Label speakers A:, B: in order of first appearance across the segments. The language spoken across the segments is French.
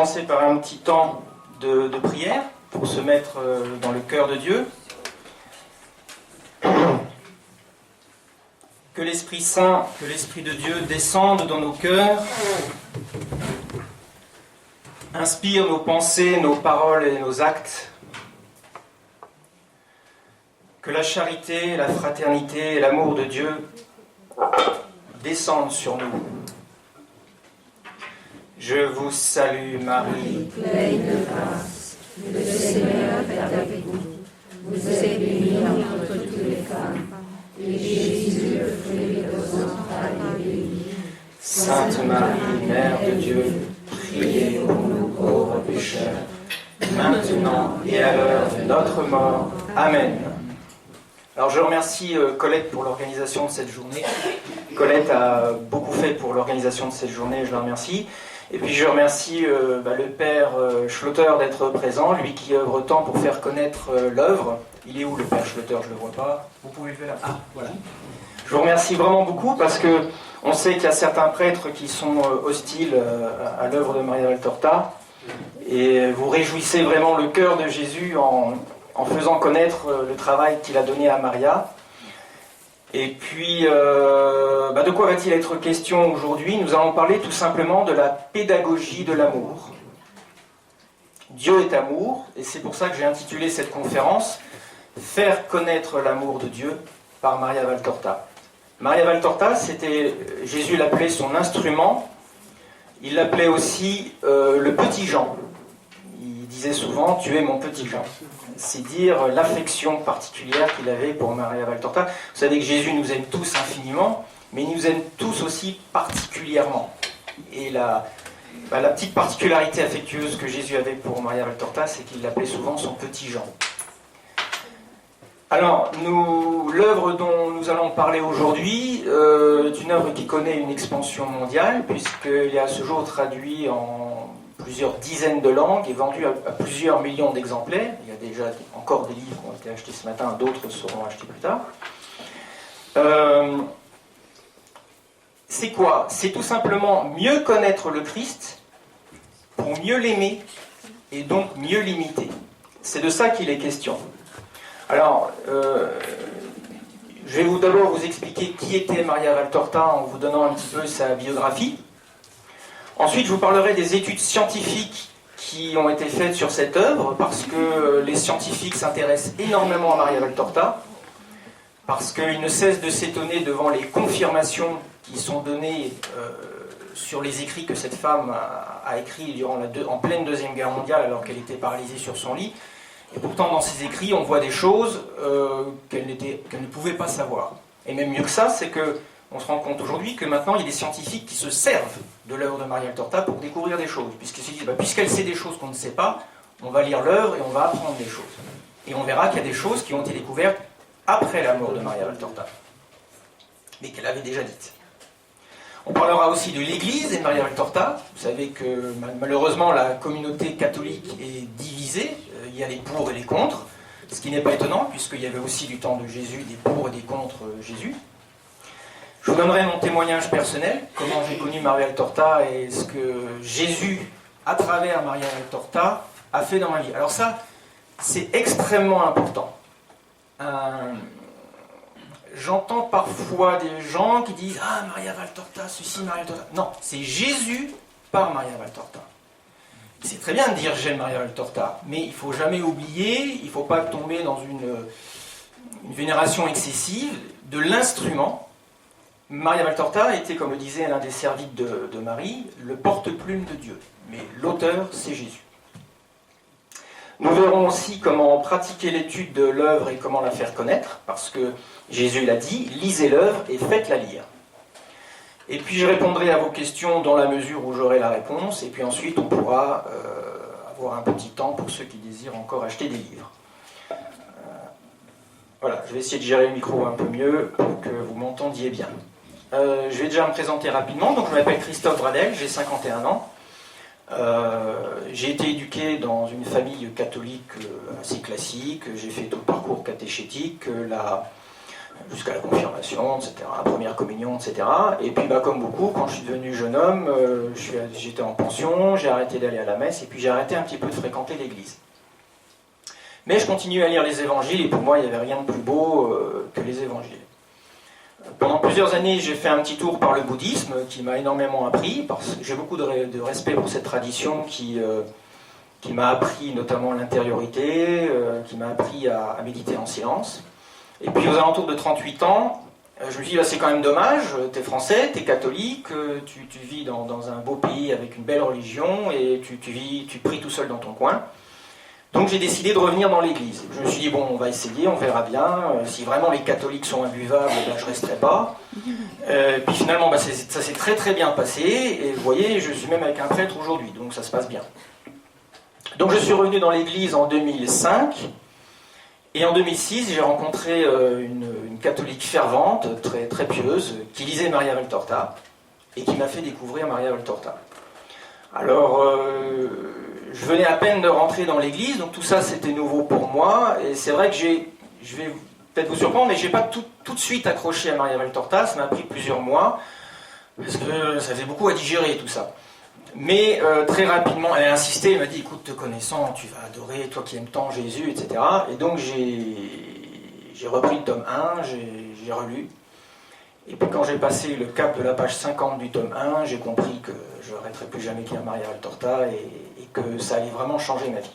A: commencer par un petit temps de prière pour se mettre dans le cœur de Dieu. Que l'Esprit Saint, que l'Esprit de Dieu descende dans nos cœurs, inspire nos pensées, nos paroles et nos actes. Que la charité, la fraternité et l'amour de Dieu descendent sur nous. Je vous salue Marie,
B: pleine de grâce, le Seigneur est avec vous. Vous êtes bénie entre toutes les femmes, et Jésus, le fruit de vos entrailles, est béni.
A: Sainte Marie, Mère de Dieu, priez pour nous pauvres pécheurs, maintenant et à l'heure de notre mort. Amen. Alors je remercie Colette pour l'organisation de cette journée. Colette a beaucoup fait pour l'organisation de cette journée, je la remercie. Et puis je remercie le père Schlotter d'être présent, lui qui œuvre tant pour faire connaître l'œuvre. Il est où le père Schlotter? Je ne le vois pas. Vous pouvez le faire. Ah, voilà. Je vous remercie vraiment beaucoup parce que on sait qu'il y a certains prêtres qui sont hostiles à l'œuvre de Maria Valtorta. Et vous réjouissez vraiment le cœur de Jésus en faisant connaître le travail qu'il a donné à Maria. Et puis, de quoi va-t-il être question aujourd'hui? Nous allons parler tout simplement de la pédagogie de l'amour. Dieu est amour, et c'est pour ça que j'ai intitulé cette conférence « Faire connaître l'amour de Dieu » par Maria Valtorta. Maria Valtorta, Jésus l'appelait son instrument, il l'appelait aussi le petit Jean. Il disait souvent « Tu es mon petit Jean ». C'est dire l'affection particulière qu'il avait pour Maria Valtorta. Vous savez que Jésus nous aime tous infiniment, mais il nous aime tous aussi particulièrement. Et la petite particularité affectueuse que Jésus avait pour Maria Valtorta, c'est qu'il l'appelait souvent son petit Jean. Alors, l'œuvre dont nous allons parler aujourd'hui est une œuvre qui connaît une expansion mondiale, puisqu'il est à ce jour traduit en plusieurs dizaines de langues et vendu à plusieurs millions d'exemplaires. Il y a déjà encore des livres qui ont été achetés ce matin, d'autres seront achetés plus tard. C'est quoi? C'est tout simplement mieux connaître le Christ pour mieux l'aimer et donc mieux l'imiter. C'est de ça qu'il est question. Alors, je vais d'abord vous expliquer qui était Maria Valtorta en vous donnant un petit peu sa biographie. Ensuite, je vous parlerai des études scientifiques qui ont été faites sur cette œuvre, parce que les scientifiques s'intéressent énormément à Maria Valtorta, parce qu'ils ne cessent de s'étonner devant les confirmations qui sont données sur les écrits que cette femme a écrits en pleine Deuxième Guerre mondiale, alors qu'elle était paralysée sur son lit. Et pourtant, dans ces écrits, on voit des choses qu'elle ne pouvait pas savoir. Et même mieux que ça, c'est que on se rend compte aujourd'hui que maintenant il y a des scientifiques qui se servent de l'œuvre de Maria Valtorta pour découvrir des choses, puisqu'ils se disent, puisqu'elle sait des choses qu'on ne sait pas, on va lire l'œuvre et on va apprendre des choses. Et on verra qu'il y a des choses qui ont été découvertes après la mort de Maria Valtorta, mais qu'elle avait déjà dites. On parlera aussi de l'Église et de Maria Valtorta. Vous savez que malheureusement la communauté catholique est divisée, il y a les pour et les contre, ce qui n'est pas étonnant, puisqu'il y avait aussi du temps de Jésus des pour et des contre Jésus. Je vous donnerai mon témoignage personnel, comment j'ai connu Maria Valtorta et ce que Jésus, à travers Maria Valtorta, a fait dans ma vie. Alors ça, c'est extrêmement important. J'entends parfois des gens qui disent « Ah, Maria Valtorta, ceci, Maria Valtorta ». Non, c'est Jésus par Maria Valtorta. C'est très bien de dire « J'aime Maria Valtorta », mais il ne faut jamais oublier, il ne faut pas tomber dans une vénération excessive de l'instrument. Maria Valtorta était, comme le disait l'un des servites de Marie, le porte-plume de Dieu. Mais l'auteur, c'est Jésus. Nous verrons aussi comment pratiquer l'étude de l'œuvre et comment la faire connaître, parce que Jésus l'a dit, lisez l'œuvre et faites-la lire. Et puis je répondrai à vos questions dans la mesure où j'aurai la réponse, et puis ensuite on pourra avoir un petit temps pour ceux qui désirent encore acheter des livres. Voilà, je vais essayer de gérer le micro un peu mieux pour que vous m'entendiez bien. Je vais déjà me présenter rapidement. Donc, je m'appelle Christophe Bradel, j'ai 51 ans. J'ai été éduqué dans une famille catholique assez classique. J'ai fait tout le parcours catéchétique, la jusqu'à la confirmation, etc., première communion, etc. Et puis, comme beaucoup, quand je suis devenu jeune homme, j'étais en pension, j'ai arrêté d'aller à la messe, et puis j'ai arrêté un petit peu de fréquenter l'église. Mais je continuais à lire les évangiles, et pour moi, il n'y avait rien de plus beau que les évangiles. Pendant plusieurs années, j'ai fait un petit tour par le bouddhisme, qui m'a énormément appris, parce que j'ai beaucoup de respect pour cette tradition qui m'a appris notamment l'intériorité, qui m'a appris à méditer en silence. Et puis aux alentours de 38 ans, je me suis dit, c'est quand même dommage, t'es français, t'es catholique, tu vis dans un beau pays avec une belle religion, et tu pries tout seul dans ton coin. Donc j'ai décidé de revenir dans l'église. Je me suis dit, on va essayer, on verra bien. Si vraiment les catholiques sont imbuvables, je ne resterai pas. Puis finalement, ça s'est très très bien passé. Et vous voyez, je suis même avec un prêtre aujourd'hui, donc ça se passe bien. Donc je suis revenu dans l'église en 2005. Et en 2006, j'ai rencontré une catholique fervente, très, très pieuse, qui lisait Maria Valtorta, et qui m'a fait découvrir Maria Valtorta. Alors, je venais à peine de rentrer dans l'église, donc tout ça c'était nouveau pour moi, et c'est vrai que je vais peut-être vous surprendre, mais je n'ai pas tout de suite accroché à Maria Valtorta, ça m'a pris plusieurs mois, parce que ça faisait beaucoup à digérer tout ça. Mais très rapidement, elle a insisté, elle m'a dit, écoute, te connaissant, tu vas adorer, toi qui aimes tant Jésus, etc. Et donc j'ai repris le tome 1, j'ai relu. Et puis quand j'ai passé le cap de la page 50 du tome 1, j'ai compris que je n'arrêterais plus jamais de lire Maria Valtorta et que ça allait vraiment changer ma vie.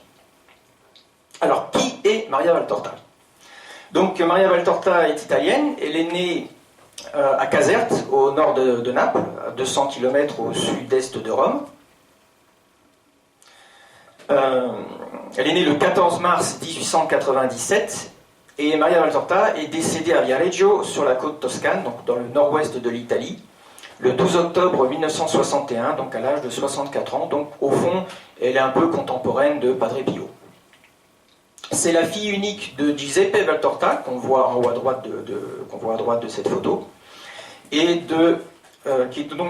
A: Alors, qui est Maria Valtorta? Donc Maria Valtorta est italienne, elle est née à Caserte, au nord de Naples, à 200 km au sud-est de Rome. Elle est née le 14 mars 1897 et Maria Valtorta est décédée à Viareggio, sur la côte toscane, donc dans le nord-ouest de l'Italie, le 12 octobre 1961, donc à l'âge de 64 ans. Donc au fond, elle est un peu contemporaine de Padre Pio. C'est la fille unique de Giuseppe Valtorta, qu'on voit en haut à droite de cette photo. Et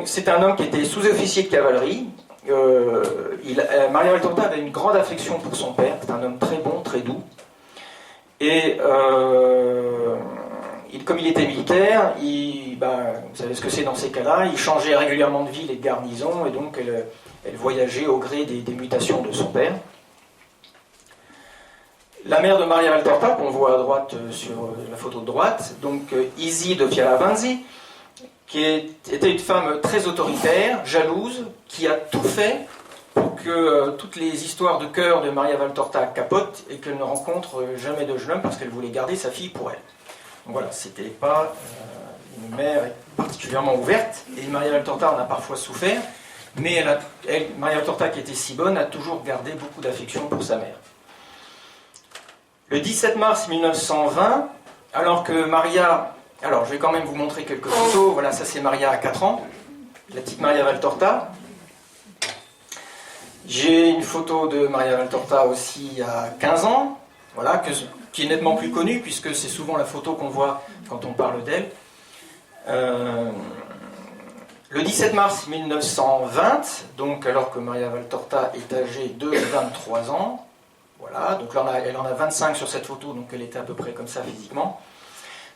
A: c'est un homme qui était sous-officier de cavalerie. Maria Valtorta avait une grande affection pour son père, c'est un homme très bon, très doux. Et comme il était militaire, vous savez ce que c'est dans ces cas-là, il changeait régulièrement de ville et de garnison, et donc elle voyageait au gré des mutations de son père. La mère de Maria Valtorta, qu'on voit à droite sur la photo de droite, donc Isi de Fioravanti, qui était une femme très autoritaire, jalouse, qui a tout fait pour que toutes les histoires de cœur de Maria Valtorta capotent et qu'elle ne rencontre jamais de jeune homme parce qu'elle voulait garder sa fille pour elle. Donc voilà, c'était pas une mère particulièrement ouverte, et Maria Valtorta en a parfois souffert, mais Maria Valtorta, qui était si bonne, a toujours gardé beaucoup d'affection pour sa mère. Le 17 mars 1920, alors que Maria... Alors, je vais quand même vous montrer quelques photos. Voilà, ça c'est Maria à 4 ans, la petite Maria Valtorta. J'ai une photo de Maria Valtorta aussi à 15 ans, voilà, qui est nettement plus connue, puisque c'est souvent la photo qu'on voit quand on parle d'elle. Le 17 mars 1920, donc alors que Maria Valtorta est âgée de 23 ans, voilà, donc là elle en a 25 sur cette photo, donc elle était à peu près comme ça physiquement.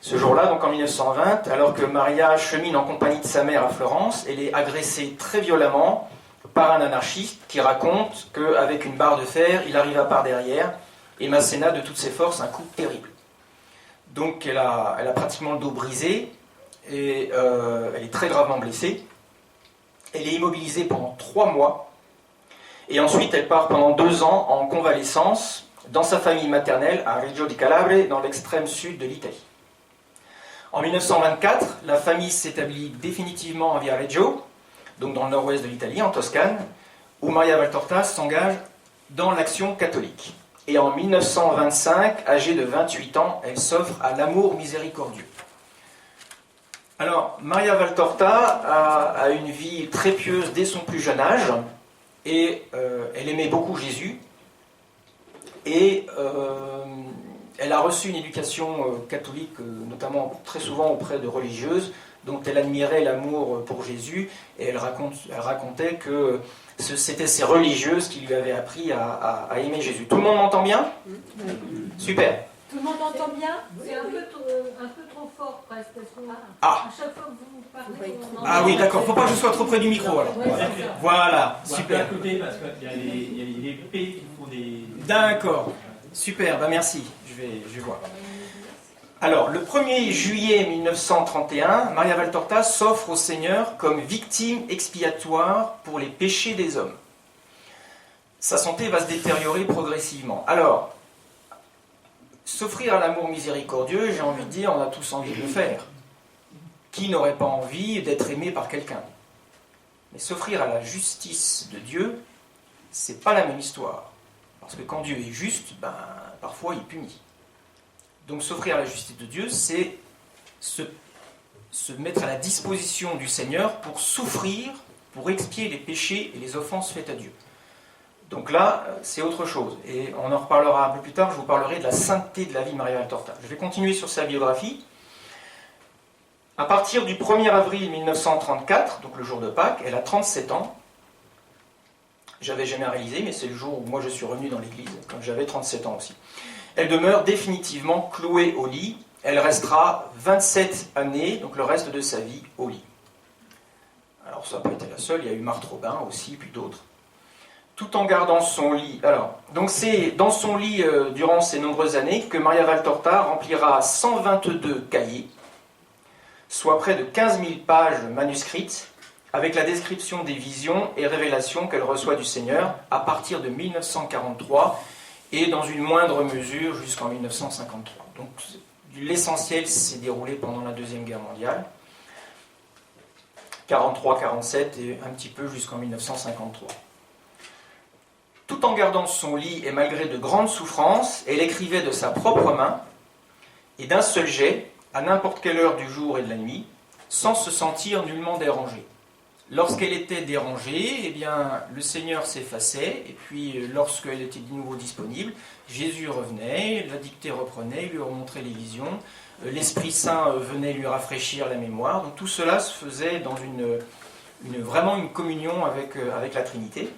A: Ce jour-là, donc en 1920, alors que Maria chemine en compagnie de sa mère à Florence, elle est agressée très violemment par un anarchiste qui raconte qu'avec une barre de fer, il arriva par derrière et m'asséna de toutes ses forces un coup terrible. Donc elle a pratiquement le dos brisé et elle est très gravement blessée. Elle est immobilisée pendant 3 mois et ensuite elle part pendant 2 ans en convalescence dans sa famille maternelle à Reggio di Calabre, dans l'extrême sud de l'Italie. En 1924, la famille s'établit définitivement à Viareggio, donc dans le nord-ouest de l'Italie, en Toscane, où Maria Valtorta s'engage dans l'action catholique. Et en 1925, âgée de 28 ans, elle s'offre à l'amour miséricordieux. Alors, Maria Valtorta a une vie très pieuse dès son plus jeune âge, et elle aimait beaucoup Jésus, et elle a reçu une éducation catholique, notamment très souvent auprès de religieuses, dont elle admirait l'amour pour Jésus, et elle racontait que c'était ces religieuses qui lui avaient appris à aimer Jésus. Tout le monde m'entend bien ? Super.
C: Tout le monde entend bien?
B: C'est un peu trop fort presque. Parce que
A: Ah.
B: à chaque fois que vous parlez, on
A: Ah oui, d'accord. Faut pas que je sois trop près du micro alors.
B: Ouais, c'est ça.
A: Voilà,
D: Super.
A: super.
D: À côté parce qu'il y a les P qui font des.
A: D'accord, super, bah merci, je vais voir. Alors, le 1er juillet 1931, Maria Valtorta s'offre au Seigneur comme victime expiatoire pour les péchés des hommes. Sa santé va se détériorer progressivement. Alors, s'offrir à l'amour miséricordieux, j'ai envie de dire, on a tous envie de le faire. Qui n'aurait pas envie d'être aimé par quelqu'un? Mais s'offrir à la justice de Dieu, c'est pas la même histoire. Parce que quand Dieu est juste, parfois il punit. Donc s'offrir à la justice de Dieu, c'est se mettre à la disposition du Seigneur pour souffrir, pour expier les péchés et les offenses faites à Dieu. Donc là, c'est autre chose. Et on en reparlera un peu plus tard, je vous parlerai de la sainteté de la vie de Maria Valtorta. Je vais continuer sur sa biographie. À partir du 1er avril 1934, donc le jour de Pâques, elle a 37 ans. J'avais jamais réalisé, mais c'est le jour où moi je suis revenu dans l'église, quand j'avais 37 ans aussi. Elle demeure définitivement clouée au lit. Elle restera 27 années, donc le reste de sa vie, au lit. Alors ça n'a pas été la seule, il y a eu Marthe Robin aussi, puis d'autres. Tout en gardant son lit. Alors, donc c'est dans son lit, durant ces nombreuses années, que Maria Valtorta remplira 122 cahiers, soit près de 15 000 pages manuscrites, avec la description des visions et révélations qu'elle reçoit du Seigneur à partir de 1943 et dans une moindre mesure jusqu'en 1953. Donc l'essentiel s'est déroulé pendant la Deuxième Guerre mondiale, 43-47 et un petit peu jusqu'en 1953. Tout en gardant son lit et malgré de grandes souffrances, elle écrivait de sa propre main et d'un seul jet, à n'importe quelle heure du jour et de la nuit, sans se sentir nullement dérangée. Lorsqu'elle était dérangée, le Seigneur s'effaçait, et puis lorsqu'elle était de nouveau disponible, Jésus revenait, la dictée reprenait, il lui remontrait les visions, l'Esprit Saint venait lui rafraîchir la mémoire. Donc tout cela se faisait dans vraiment une communion avec la Trinité.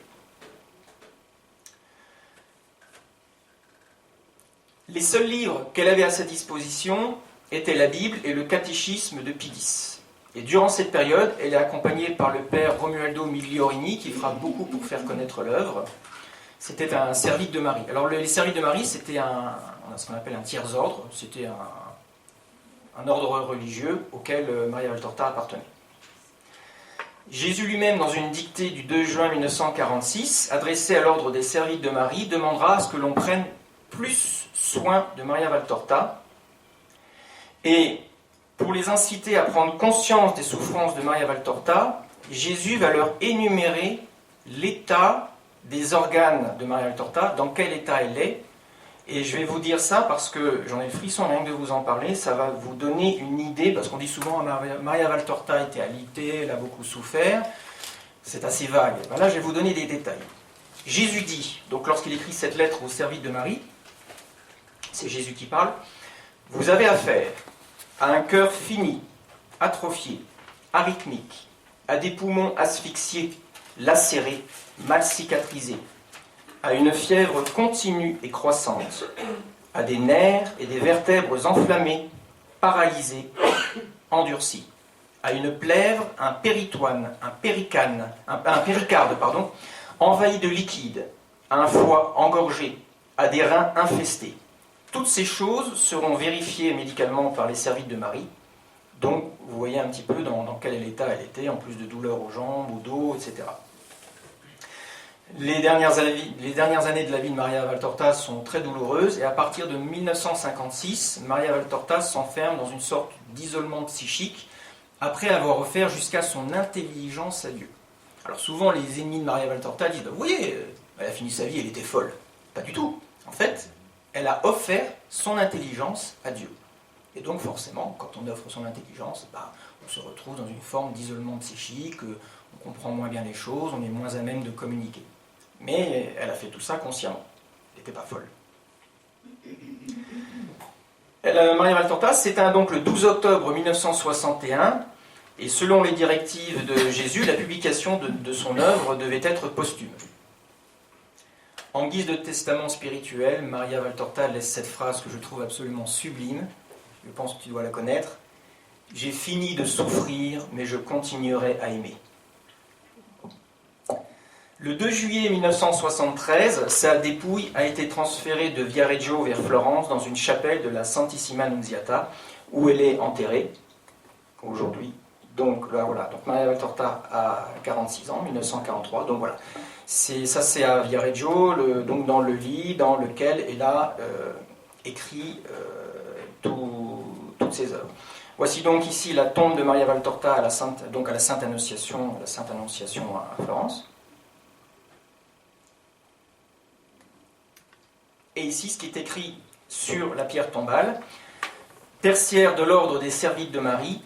A: Les seuls livres qu'elle avait à sa disposition étaient la Bible et le catéchisme de Pie X. Et durant cette période, elle est accompagnée par le père Romualdo Migliorini, qui fera beaucoup pour faire connaître l'œuvre. C'était un servite de Marie. Alors les servites de Marie, c'était ce qu'on appelle un tiers-ordre, c'était un ordre religieux auquel Maria Valtorta appartenait. Jésus lui-même, dans une dictée du 2 juin 1946, adressée à l'ordre des servites de Marie, demandera à ce que l'on prenne plus soin de Maria Valtorta, et pour les inciter à prendre conscience des souffrances de Maria Valtorta, Jésus va leur énumérer l'état des organes de Maria Valtorta, dans quel état elle est, et je vais vous dire ça parce que j'en ai le frisson rien que de vous en parler, ça va vous donner une idée, parce qu'on dit souvent Maria Valtorta était alitée, elle a beaucoup souffert, c'est assez vague. Là, je vais vous donner des détails. Jésus dit, donc lorsqu'il écrit cette lettre aux servites de Marie, c'est Jésus qui parle, « Vous avez affaire à un cœur fini, atrophié, arythmique, à des poumons asphyxiés, lacérés, mal cicatrisés, à une fièvre continue et croissante, à des nerfs et des vertèbres enflammés, paralysés, endurcis, à une plèvre, un péricarde, envahi de liquide, à un foie engorgé, à des reins infestés. Toutes ces choses seront vérifiées médicalement par les servites de Marie. Donc, vous voyez un petit peu dans quel état elle était, en plus de douleurs aux jambes, au dos, etc. Les dernières années de la vie de Maria Valtorta sont très douloureuses, et à partir de 1956, Maria Valtorta s'enferme dans une sorte d'isolement psychique, après avoir offert jusqu'à son intelligence à Dieu. Alors souvent, les ennemis de Maria Valtorta disent « Vous voyez, elle a fini sa vie, elle était folle. » Pas du tout. En fait, elle a offert son intelligence à Dieu. Et donc forcément, quand on offre son intelligence, on se retrouve dans une forme d'isolement psychique, on comprend moins bien les choses, on est moins à même de communiquer. Mais elle a fait tout ça consciemment. Elle n'était pas folle. Maria Valtorta s'éteint donc le 12 octobre 1961, et selon les directives de Jésus, la publication de son œuvre devait être posthume. En guise de testament spirituel, Maria Valtorta laisse cette phrase que je trouve absolument sublime. Je pense que tu dois la connaître. « J'ai fini de souffrir, mais je continuerai à aimer. » Le 2 juillet 1973, sa dépouille a été transférée de Viareggio vers Florence dans une chapelle de la Santissima Nunziata, où elle est enterrée aujourd'hui. Donc là, voilà, donc Maria Valtorta a 46 ans, 1943, donc voilà. Ça c'est à Viareggio, donc dans le lit dans lequel elle a écrit toutes ses œuvres. Voici donc ici la tombe de Maria Valtorta à la Sainte Annonciation à Florence. Et ici, ce qui est écrit sur la pierre tombale, tertiaire de l'ordre des Servites de Marie,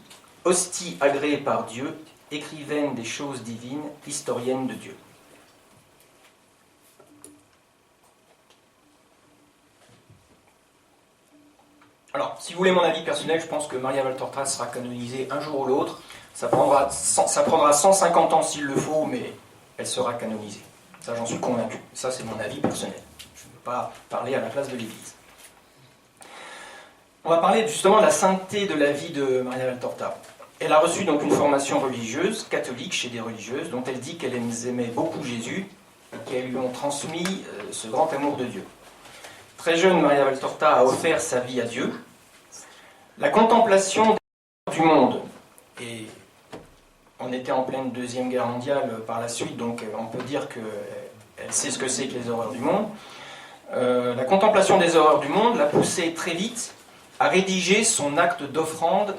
A: hostie agréée par Dieu, écrivaine des choses divines, historienne de Dieu. Alors, si vous voulez mon avis personnel, je pense que Maria Valtorta sera canonisée un jour ou l'autre. Ça prendra 150 ans s'il le faut, mais elle sera canonisée. Ça, j'en suis convaincu. Ça, c'est mon avis personnel. Je ne veux pas parler à la place de l'Église. On va parler justement de la sainteté de la vie de Maria Valtorta. Elle a reçu donc une formation religieuse, catholique, chez des religieuses, dont elle dit qu'elle aimait beaucoup Jésus et qu'elles lui ont transmis ce grand amour de Dieu. Très jeune, Maria Valtorta a offert sa vie à Dieu. La contemplation du monde, et on était en pleine Deuxième Guerre mondiale par la suite, donc on peut dire qu'elle sait ce que c'est que les horreurs du monde. La contemplation des horreurs du monde l'a poussée très vite à rédiger son acte d'offrande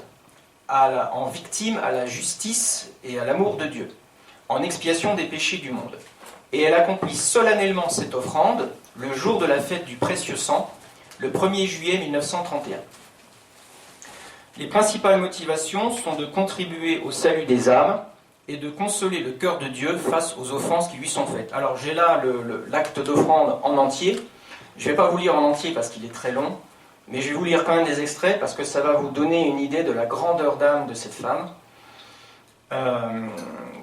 A: en victime à la justice et à l'amour de Dieu, en expiation des péchés du monde. Et elle accomplit solennellement cette offrande le jour de la fête du précieux sang, le 1er juillet 1931. Les principales motivations sont de contribuer au salut des âmes et de consoler le cœur de Dieu face aux offenses qui lui sont faites. Alors j'ai là l'acte d'offrande en entier. Je ne vais pas vous lire en entier parce qu'il est très long, mais je vais vous lire quand même des extraits parce que ça va vous donner une idée de la grandeur d'âme de cette femme,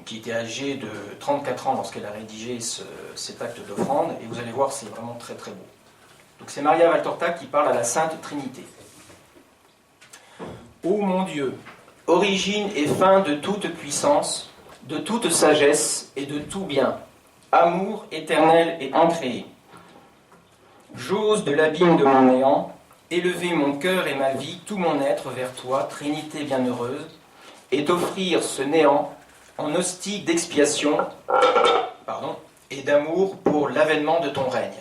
A: qui était âgée de 34 ans lorsqu'elle a rédigé cet acte d'offrande, et vous allez voir, c'est vraiment très très beau. Donc c'est Maria Valtorta qui parle à la Sainte Trinité. Ô mon Dieu, origine et fin de toute puissance, de toute sagesse et de tout bien, amour éternel et incréé, j'ose de l'abîme de mon néant élever mon cœur et ma vie, tout mon être vers toi, Trinité bienheureuse, et t'offrir ce néant en hostie d'expiation et d'amour pour l'avènement de ton règne.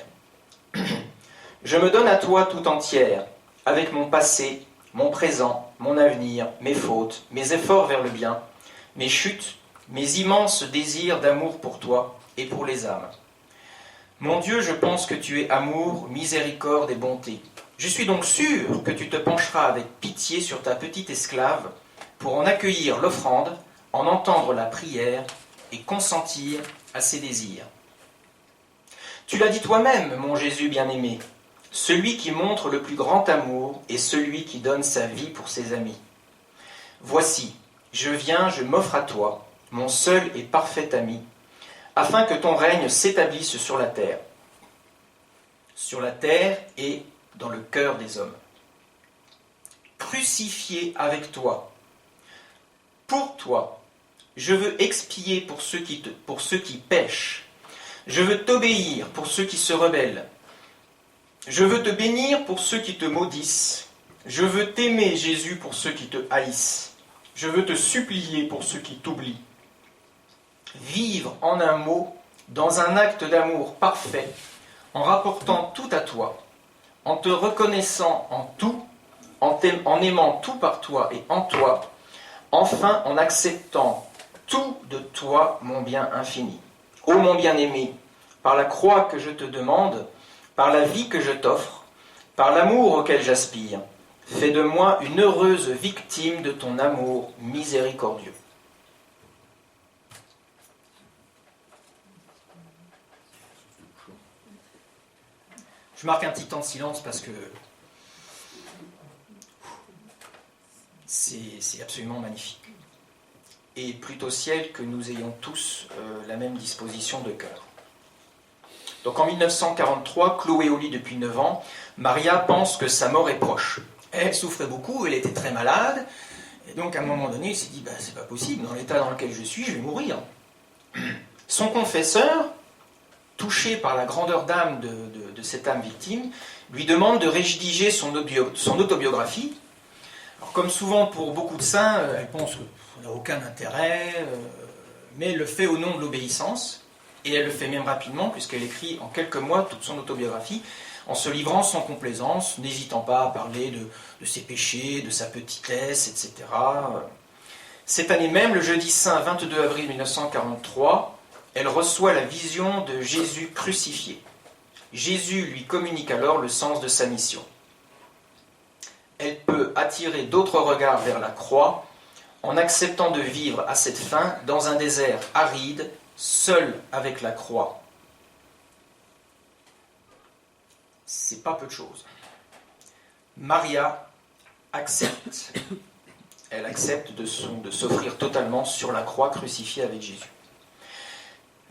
A: Je me donne à toi tout entière, avec mon passé, mon présent, mon avenir, mes fautes, mes efforts vers le bien, mes chutes, mes immenses désirs d'amour pour toi et pour les âmes. Mon Dieu, je pense que tu es amour, miséricorde et bonté. Je suis donc sûr que tu te pencheras avec pitié sur ta petite esclave pour en accueillir l'offrande, en entendre la prière et consentir à ses désirs. Tu l'as dit toi-même, mon Jésus bien-aimé, celui qui montre le plus grand amour est celui qui donne sa vie pour ses amis. Voici, je viens, je m'offre à toi, mon seul et parfait ami, afin que ton règne s'établisse sur la terre et dans le cœur des hommes. Crucifié avec toi, pour toi, je veux expier pour ceux qui pêchent, je veux t'obéir pour ceux qui se rebellent, je veux te bénir pour ceux qui te maudissent, je veux t'aimer, Jésus, pour ceux qui te haïssent, je veux te supplier pour ceux qui t'oublient. Vivre en un mot, dans un acte d'amour parfait, en rapportant tout à toi, en te reconnaissant en tout, en aimant tout par toi et en toi, enfin en acceptant tout de toi, mon bien infini. Ô mon bien-aimé, par la croix que je te demande, par la vie que je t'offre, par l'amour auquel j'aspire, fais de moi une heureuse victime de ton amour miséricordieux. Je marque un petit temps de silence parce que c'est absolument magnifique. Et plutôt ciel que nous ayons tous la même disposition de cœur. Donc en 1943, clouée au lit depuis 9 ans, Maria pense que sa mort est proche. Elle souffrait beaucoup, elle était très malade, et donc à un moment donné, elle s'est dit, c'est pas possible, dans l'état dans lequel je suis, je vais mourir. Son confesseur, touché par la grandeur d'âme de cette âme victime, lui demande de rédiger son autobiographie. Alors, comme souvent pour beaucoup de saints, elle pense que ça n'a aucun intérêt, mais elle le fait au nom de l'obéissance, et elle le fait même rapidement, puisqu'elle écrit en quelques mois toute son autobiographie, en se livrant sans complaisance, n'hésitant pas à parler de ses péchés, de sa petitesse, etc. Cette année même, le jeudi saint 22 avril 1943, elle reçoit la vision de Jésus crucifié. Jésus lui communique alors le sens de sa mission. Elle peut attirer d'autres regards vers la croix en acceptant de vivre à cette fin dans un désert aride, seule avec la croix. C'est pas peu de choses. Maria accepte. Elle accepte de s'offrir totalement sur la croix crucifiée avec Jésus.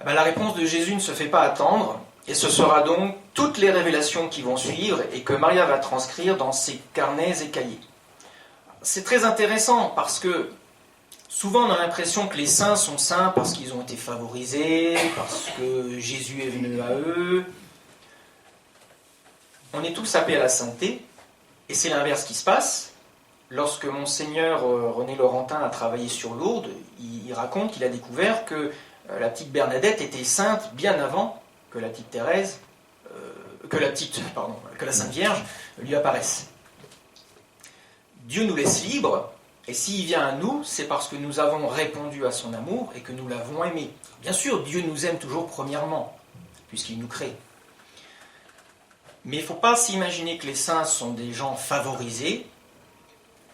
A: La réponse de Jésus ne se fait pas attendre, et ce sera donc toutes les révélations qui vont suivre et que Maria va transcrire dans ses carnets et cahiers. C'est très intéressant parce que souvent on a l'impression que les saints sont saints parce qu'ils ont été favorisés, parce que Jésus est venu à eux. On est tous appelés à la sainteté, et c'est l'inverse qui se passe. Lorsque Monseigneur René Laurentin a travaillé sur Lourdes, il raconte qu'il a découvert que la petite Bernadette était sainte bien avant que la petite Thérèse, que la Sainte Vierge lui apparaisse. Dieu nous laisse libres, et s'il vient à nous, c'est parce que nous avons répondu à son amour et que nous l'avons aimé. Bien sûr, Dieu nous aime toujours premièrement, puisqu'il nous crée. Mais il ne faut pas s'imaginer que les saints sont des gens favorisés.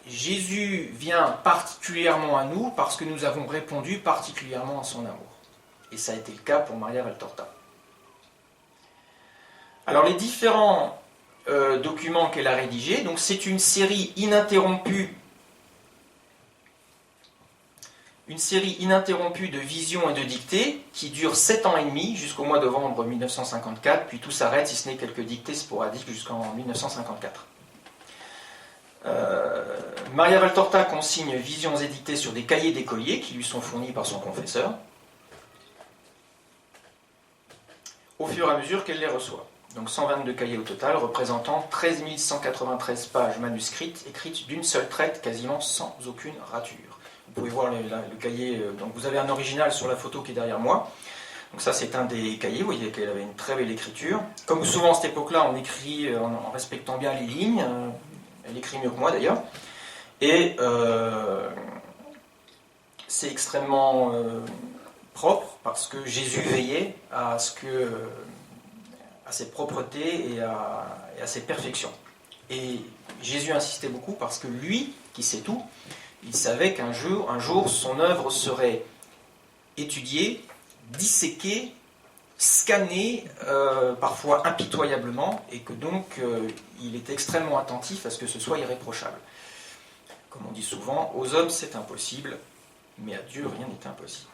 A: Jésus vient particulièrement à nous parce que nous avons répondu particulièrement à son amour. Et ça a été le cas pour Maria Valtorta. Alors les différents documents qu'elle a rédigés, donc c'est une série ininterrompue de visions et de dictées qui dure 7 ans et demi jusqu'au mois de novembre 1954, puis tout s'arrête si ce n'est quelques dictées sporadiques jusqu'en 1954. Maria Valtorta consigne visions éditées sur des cahiers d'écoliers qui lui sont fournis par son confesseur au fur et à mesure qu'elle les reçoit. Donc 122 cahiers au total, représentant 13 193 pages manuscrites, écrites d'une seule traite, quasiment sans aucune rature. Vous pouvez voir le cahier, donc vous avez un original sur la photo qui est derrière moi. Donc ça c'est un des cahiers, vous voyez qu'elle avait une très belle écriture. Comme souvent à cette époque-là, on écrit en respectant bien les lignes, elle écrit mieux que moi d'ailleurs. Et c'est extrêmement propre parce que Jésus veillait à cette propreté et à cette perfection. Et Jésus insistait beaucoup parce que lui, qui sait tout, il savait qu'un jour son œuvre serait étudiée, disséquée, scannée, parfois impitoyablement, et que donc il était extrêmement attentif à ce que ce soit irréprochable. Comme on dit souvent, aux hommes c'est impossible, mais à Dieu rien n'est impossible.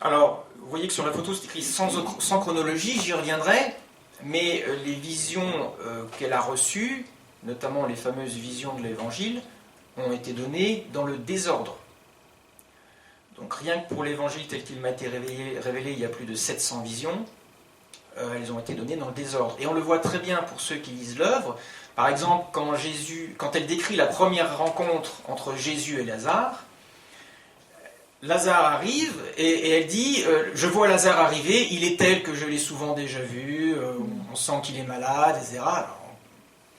A: Alors, vous voyez que sur la photo c'est écrit sans chronologie, j'y reviendrai, mais les visions qu'elle a reçues, notamment les fameuses visions de l'Évangile, ont été données dans le désordre. Donc rien que pour l'Évangile tel qu'il m'a été révélé il y a plus de 700 visions, elles ont été données dans le désordre. Et on le voit très bien pour ceux qui lisent l'œuvre. Par exemple, quand elle décrit la première rencontre entre Jésus et Lazare, Lazare arrive et elle dit « Je vois Lazare arriver, il est tel que je l'ai souvent déjà vu, on sent qu'il est malade, etc. » Alors,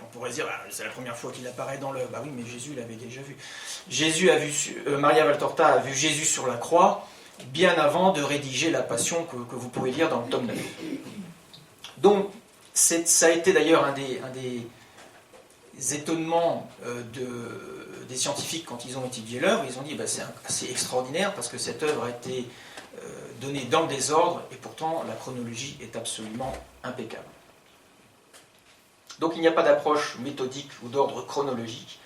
A: on pourrait dire « C'est la première fois qu'il apparaît dans l'œuvre. » Bah oui, mais Jésus l'avait déjà vu. Maria Valtorta a vu Jésus sur la croix bien avant de rédiger la Passion que vous pouvez lire dans le tome 9. Donc, ça a été d'ailleurs un des étonnements des scientifiques quand ils ont étudié l'œuvre. Ils ont dit c'est assez extraordinaire parce que cette œuvre a été donnée dans le désordre et pourtant la chronologie est absolument impeccable. Donc il n'y a pas d'approche méthodique ou d'ordre chronologique.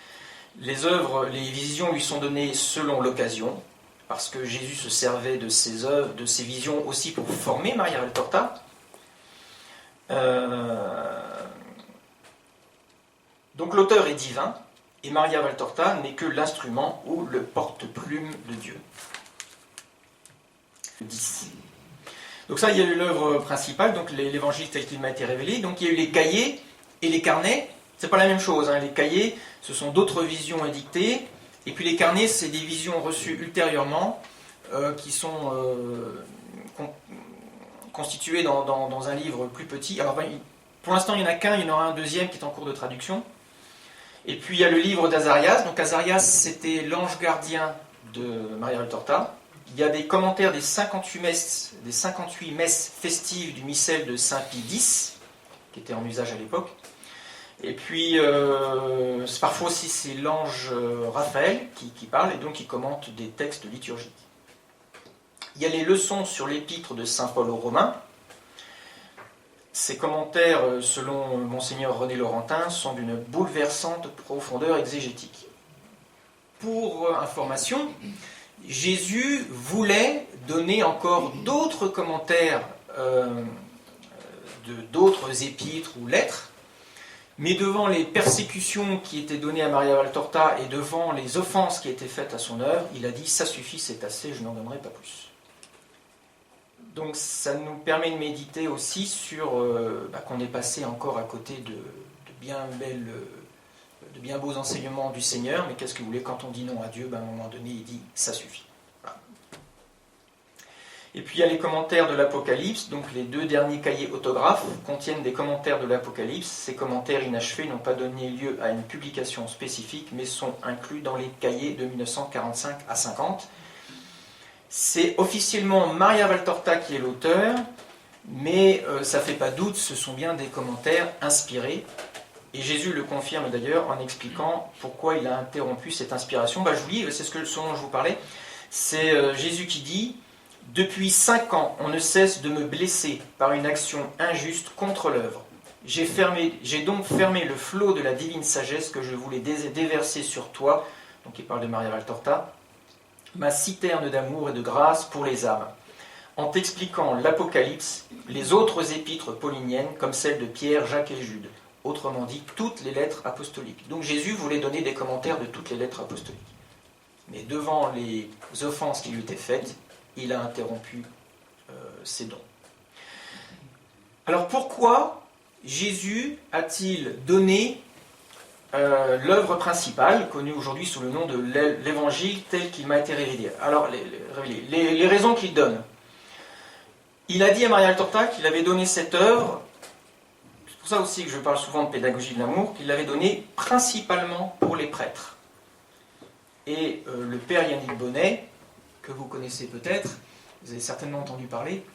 A: Les visions lui sont données selon l'occasion, parce que Jésus se servait de ses œuvres, de ses visions aussi pour former Maria Valtorta, Donc l'auteur est divin, et Maria Valtorta n'est que l'instrument ou le porte-plume de Dieu. 10. Donc ça, il y a eu l'œuvre principale, donc l'évangile tel qu'il m'a été révélé. Donc il y a eu les cahiers et les carnets. C'est pas la même chose, hein. Les cahiers, ce sont d'autres visions édictées, et puis les carnets, c'est des visions reçues ultérieurement, qui sont constituées dans un livre plus petit. Alors pour l'instant, il n'y en a qu'un, il y en aura un deuxième qui est en cours de traduction. Et puis il y a le livre d'Azarias. Donc Azarias, c'était l'ange gardien de Maria Valtorta. Il y a des commentaires des 58 messes festives du missel de Saint Pie X, qui était en usage à l'époque. Et puis, parfois aussi, c'est l'ange Raphaël qui parle, et donc qui commente des textes liturgiques. Il y a les leçons sur l'épître de Saint Paul aux Romains. Ces commentaires, selon Monseigneur René Laurentin, sont d'une bouleversante profondeur exégétique. Pour information, Jésus voulait donner encore d'autres commentaires d'autres épîtres ou lettres, mais devant les persécutions qui étaient données à Maria Valtorta et devant les offenses qui étaient faites à son œuvre, il a dit « ça suffit, c'est assez, je n'en donnerai pas plus ». Donc ça nous permet de méditer aussi sur qu'on est passé encore à côté de bien beaux enseignements du Seigneur, mais qu'est-ce que vous voulez, quand on dit non à Dieu, à un moment donné il dit « ça suffit ». Voilà. Et puis il y a les commentaires de l'Apocalypse, donc les 2 derniers cahiers autographes contiennent des commentaires de l'Apocalypse. Ces commentaires inachevés n'ont pas donné lieu à une publication spécifique, mais sont inclus dans les cahiers de 1945 à 50. C'est officiellement Maria Valtorta qui est l'auteur, mais ça ne fait pas doute, ce sont bien des commentaires inspirés. Et Jésus le confirme d'ailleurs en expliquant pourquoi il a interrompu cette inspiration. Je vous lis, c'est ce dont je vous parlais. C'est Jésus qui dit « Depuis 5 ans, on ne cesse de me blesser par une action injuste contre l'œuvre. J'ai donc fermé le flot de la divine sagesse que je voulais déverser sur toi. » Donc il parle de Maria Valtorta. « Ma citerne d'amour et de grâce pour les âmes. En t'expliquant l'Apocalypse, les autres épîtres pauliniennes, comme celles de Pierre, Jacques et Jude. Autrement dit, toutes les lettres apostoliques. » Donc Jésus voulait donner des commentaires de toutes les lettres apostoliques. Mais devant les offenses qui lui étaient faites, il a interrompu ses dons. Alors pourquoi Jésus a-t-il donné l'œuvre principale, connue aujourd'hui sous le nom de l'Évangile tel qu'il m'a été révélé? Alors, les raisons qu'il donne. Il a dit à Maria Valtorta qu'il avait donné cette œuvre, c'est pour ça aussi que je parle souvent de pédagogie de l'amour, qu'il l'avait donnée principalement pour les prêtres. Et le père Yannick Bonnet, que vous connaissez peut-être, vous avez certainement entendu parler,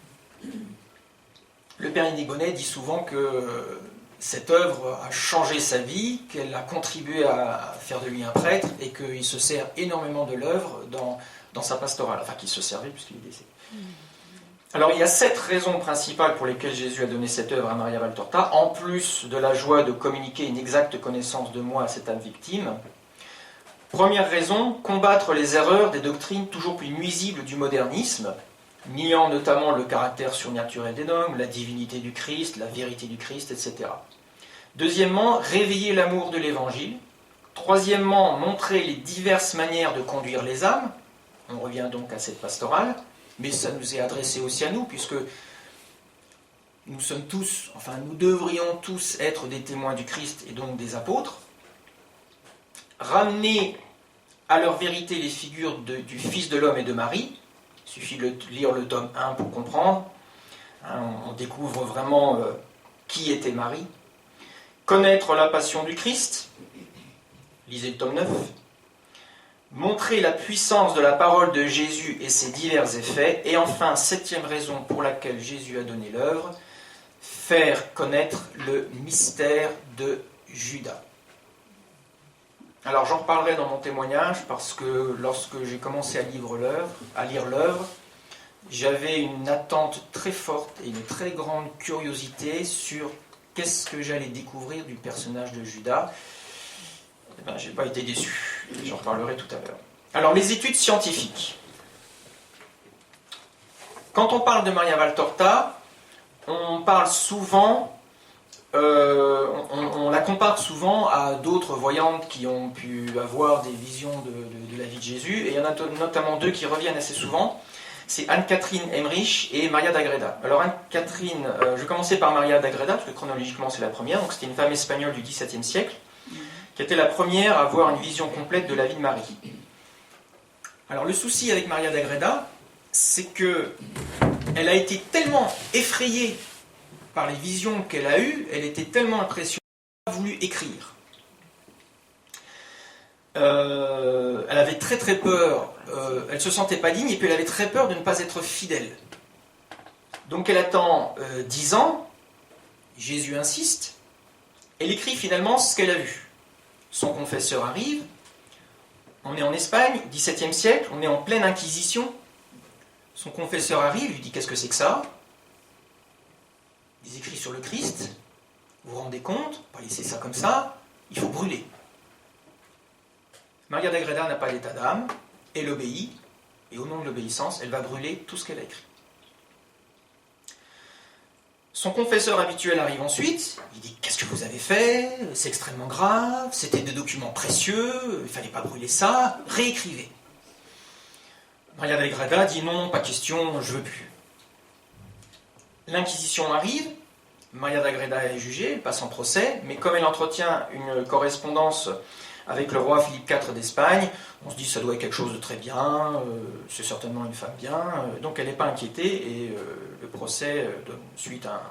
A: le père Yannick Bonnet dit souvent que cette œuvre a changé sa vie, qu'elle a contribué à faire de lui un prêtre, et qu'il se sert énormément de l'œuvre dans sa pastorale, enfin qu'il se servait puisqu'il est décédé. Alors il y a 7 raisons principales pour lesquelles Jésus a donné cette œuvre à Maria Valtorta, en plus de la joie de communiquer une exacte connaissance de moi à cette âme victime. Première raison, combattre les erreurs des doctrines toujours plus nuisibles du modernisme, niant notamment le caractère surnaturel des dogmes, la divinité du Christ, la vérité du Christ, etc. Deuxièmement, réveiller l'amour de l'Évangile. Troisièmement, montrer les diverses manières de conduire les âmes. On revient donc à cette pastorale, mais ça nous est adressé aussi à nous, puisque nous sommes tous, enfin nous devrions tous être des témoins du Christ et donc des apôtres. Ramener à leur vérité les figures du Fils de l'homme et de Marie. Il suffit de lire le tome 1 pour comprendre. On découvre vraiment qui était Marie. Connaître la passion du Christ. Lisez le tome 9. Montrer la puissance de la parole de Jésus et ses divers effets. Et enfin, 7e raison pour laquelle Jésus a donné l'œuvre, faire connaître le mystère de Judas. Alors j'en reparlerai dans mon témoignage parce que lorsque j'ai commencé à lire l'œuvre, j'avais une attente très forte et une très grande curiosité sur qu'est-ce que j'allais découvrir du personnage de Judas. Je n'ai pas été déçu, j'en reparlerai tout à l'heure. Alors les études scientifiques. Quand on parle de Maria Valtorta, on parle souvent on la compare souvent à d'autres voyantes qui ont pu avoir des visions de la vie de Jésus, et il y en a notamment deux qui reviennent assez souvent. C'est Anne-Catherine Emmerich et Maria d'Agreda. Alors Anne-Catherine, je vais commencer par Maria d'Agreda, parce que chronologiquement c'est la première, donc c'était une femme espagnole du XVIIe siècle, qui était la première à avoir une vision complète de la vie de Marie. Alors le souci avec Maria d'Agreda, c'est que elle a été tellement effrayée par les visions qu'elle a eues, elle était tellement impressionnée qu'elle a voulu écrire. Elle avait très très peur, elle se sentait pas digne, et puis elle avait très peur de ne pas être fidèle. Donc elle attend 10 ans, Jésus insiste, elle écrit finalement ce qu'elle a vu. Son confesseur arrive, on est en Espagne, 17e siècle, on est en pleine Inquisition. Son confesseur arrive, lui dit: qu'est-ce que c'est que ça? Des écrits sur le Christ, vous vous rendez compte? Pas laisser ça comme ça, il faut brûler. Maria d'Agreda n'a pas d'état d'âme, elle obéit, et au nom de l'obéissance, elle va brûler tout ce qu'elle a écrit. Son confesseur habituel arrive ensuite, il dit: qu'est-ce que vous avez fait? C'est extrêmement grave, c'était des documents précieux, il ne fallait pas brûler ça, réécrivez. Maria d'Agreda dit: non, pas question, je ne veux plus. L'Inquisition arrive, Maria d'Agreda est jugée, elle passe en procès, mais comme elle entretient une correspondance avec le roi Philippe IV d'Espagne, on se dit: ça doit être quelque chose de très bien, c'est certainement une femme bien, donc elle n'est pas inquiétée, et le procès donne suite à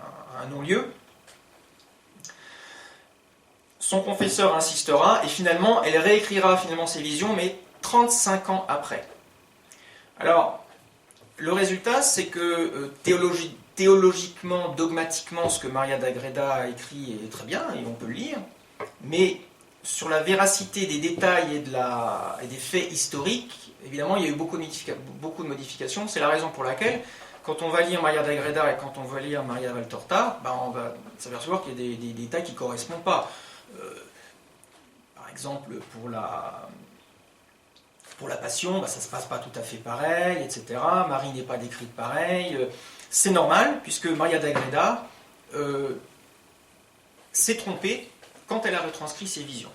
A: un non-lieu. Son confesseur insistera, et finalement, elle réécrira finalement ses visions, mais 35 ans après. Alors, le résultat, c'est que théologiquement, dogmatiquement, ce que Maria d'Agreda a écrit est très bien, et on peut le lire, mais sur la véracité des détails et des faits historiques, évidemment, il y a eu beaucoup de modifications. C'est la raison pour laquelle, quand on va lire Maria d'Agreda et quand on va lire Maria Valtorta, on va s'apercevoir qu'il y a des détails qui ne correspondent pas. Par exemple, pour la Passion, ça ne se passe pas tout à fait pareil, etc. Marie n'est pas décrite pareil. C'est normal, puisque Maria d'Agreda s'est trompée quand elle a retranscrit ses visions.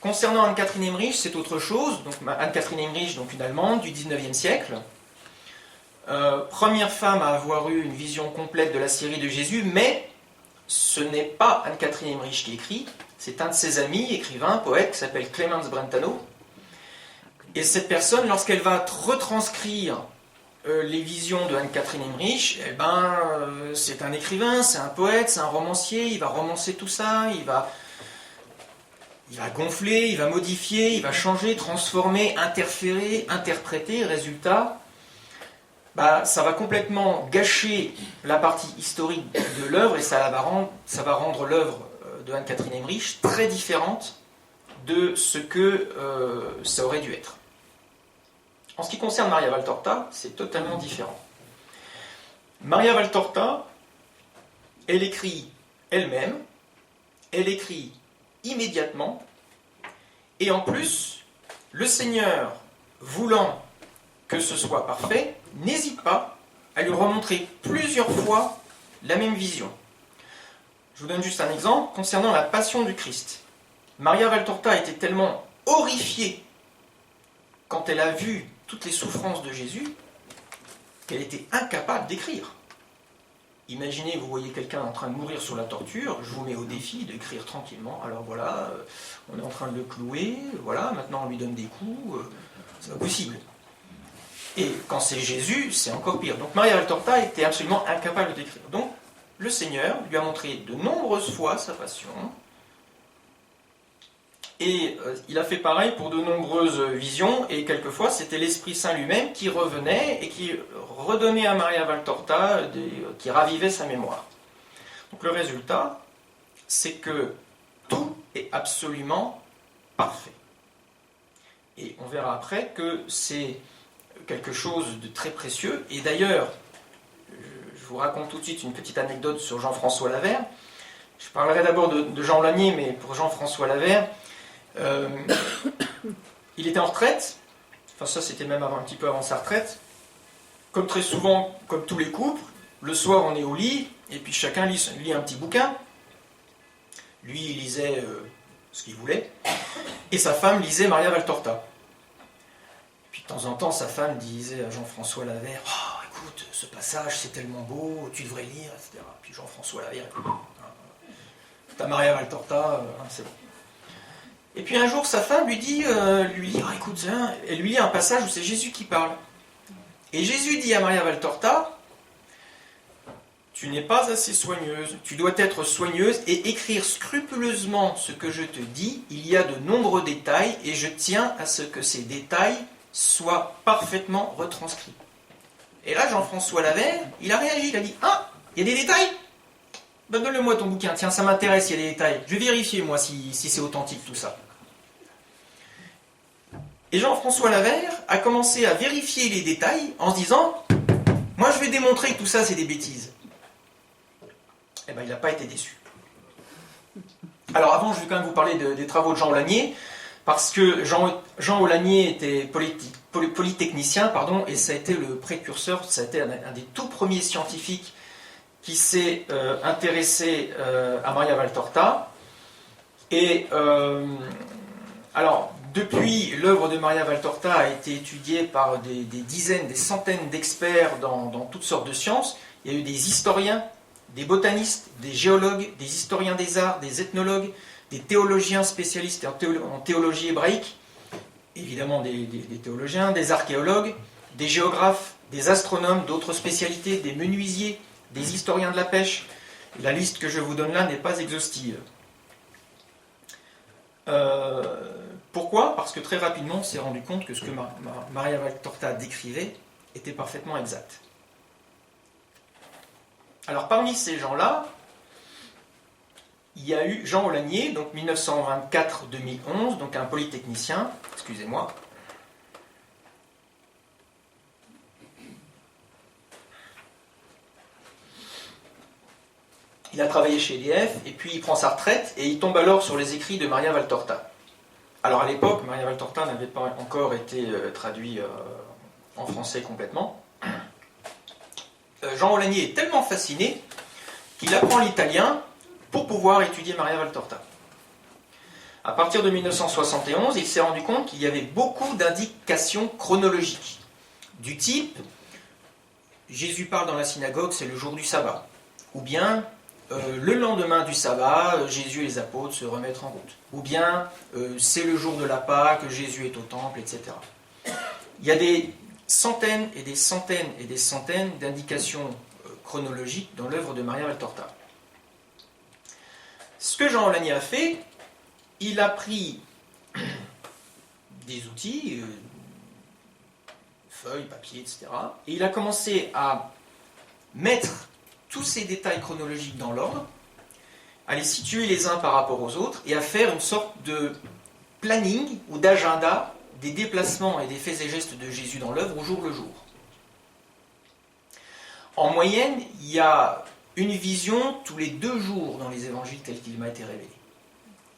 A: Concernant Anne-Catherine Emmerich, c'est autre chose. Donc, Anne-Catherine Emmerich, donc une Allemande du 19e siècle, première femme à avoir eu une vision complète de la Syrie de Jésus, mais ce n'est pas Anne-Catherine Emmerich qui écrit, c'est un de ses amis, écrivain, poète, qui s'appelle Clemens Brentano. Et cette personne, lorsqu'elle va retranscrire les visions de Anne-Catherine Emmerich, c'est un écrivain, c'est un poète, c'est un romancier, il va romancer tout ça, il va gonfler, il va modifier, il va changer, transformer, interférer, interpréter. Résultat, ça va complètement gâcher la partie historique de l'œuvre, et ça va rendre l'œuvre de Anne-Catherine Emmerich très différente de ce que ça aurait dû être. En ce qui concerne Maria Valtorta, c'est totalement différent. Maria Valtorta, elle écrit elle-même, elle écrit immédiatement, et en plus, le Seigneur, voulant que ce soit parfait, n'hésite pas à lui remontrer plusieurs fois la même vision. Je vous donne juste un exemple concernant la Passion du Christ. Maria Valtorta était tellement horrifiée quand elle a vu toutes les souffrances de Jésus qu'elle était incapable d'écrire. Imaginez, vous voyez quelqu'un en train de mourir sur la torture, je vous mets au défi d'écrire tranquillement. Alors voilà, on est en train de le clouer, voilà, maintenant on lui donne des coups, c'est pas possible. Et quand c'est Jésus, c'est encore pire. Donc Maria Valtorta était absolument incapable d'écrire. Donc le Seigneur lui a montré de nombreuses fois sa passion, et il a fait pareil pour de nombreuses visions, et quelquefois c'était l'Esprit Saint lui-même qui revenait et qui redonnait à Maria Valtorta, qui ravivait sa mémoire. Donc le résultat, c'est que tout est absolument parfait. Et on verra après que c'est quelque chose de très précieux. Et d'ailleurs, je vous raconte tout de suite une petite anecdote sur Jean-François Lavère. Je parlerai d'abord de Jean Lanier, mais pour Jean-François Lavère, il était en retraite, enfin ça c'était même un petit peu avant sa retraite, comme très souvent, comme tous les couples, le soir on est au lit, et puis chacun lit un petit bouquin. Lui, il lisait ce qu'il voulait, et sa femme lisait Maria Valtorta. Puis de temps en temps, sa femme disait à Jean-François Lavert, « Oh, écoute, ce passage, c'est tellement beau, tu devrais lire, etc. » Puis Jean-François Lavert, « T'as Maria Valtorta, c'est bon. » Et puis un jour, sa femme lui dit, écoute, elle lui lit un passage où c'est Jésus qui parle. Et Jésus dit à Maria Valtorta, tu n'es pas assez soigneuse, tu dois être soigneuse et écrire scrupuleusement ce que je te dis. Il y a de nombreux détails et je tiens à ce que ces détails soient parfaitement retranscrits. Et là, Jean-François Lavert, il a réagi, il a dit, ah, il y a des détails ? Ben, donne-le-moi ton bouquin, tiens, ça m'intéresse, il y a des détails. Je vais vérifier, moi, si c'est authentique tout ça. Et Jean-François Lavert a commencé à vérifier les détails en se disant « Moi, je vais démontrer que tout ça, c'est des bêtises. » Eh bien, il n'a pas été déçu. Alors, avant, je vais quand même vous parler des travaux de Jean Aulagnier, parce que Jean Aulagnier était polytechnicien, et ça a été le précurseur, ça a été un des tout premiers scientifiques qui s'est intéressé à Maria Valtorta. Et alors, depuis, l'œuvre de Maria Valtorta a été étudiée par des dizaines, des centaines d'experts dans toutes sortes de sciences. Il y a eu des historiens, des botanistes, des géologues, des historiens des arts, des ethnologues, des théologiens spécialistes en théologie hébraïque, évidemment des théologiens, des archéologues, des géographes, des astronomes, d'autres spécialités, des menuisiers, des historiens de la pêche. La liste que je vous donne là n'est pas exhaustive. Pourquoi ? Parce que très rapidement, on s'est rendu compte que ce que Maria Valtorta décrivait était parfaitement exact. Alors parmi ces gens-là, il y a eu Jean Aulagnier, donc 1924-2011, donc un polytechnicien, excusez-moi. Il a travaillé chez EDF, et puis il prend sa retraite, et il tombe alors sur les écrits de Maria Valtorta. Alors à l'époque, Maria Valtorta n'avait pas encore été traduit en français complètement. Jean Aulagnier est tellement fasciné qu'il apprend l'italien pour pouvoir étudier Maria Valtorta. À partir de 1971, il s'est rendu compte qu'il y avait beaucoup d'indications chronologiques, du type « Jésus parle dans la synagogue, c'est le jour du sabbat », ou bien le lendemain du sabbat, Jésus et les apôtres se remettent en route. Ou bien, c'est le jour de la Pâque, Jésus est au temple, etc. Il y a des centaines et des centaines et des centaines d'indications chronologiques dans l'œuvre de Maria Valtorta. Ce que Jean Aulagnier a fait, il a pris des outils, feuilles, papier, etc. Et il a commencé à mettre tous ces détails chronologiques dans l'ordre, à les situer les uns par rapport aux autres et à faire une sorte de planning ou d'agenda des déplacements et des faits et gestes de Jésus dans l'œuvre au jour le jour. En moyenne, il y a une vision tous les 2 jours dans les évangiles tels qu'il m'a été révélé.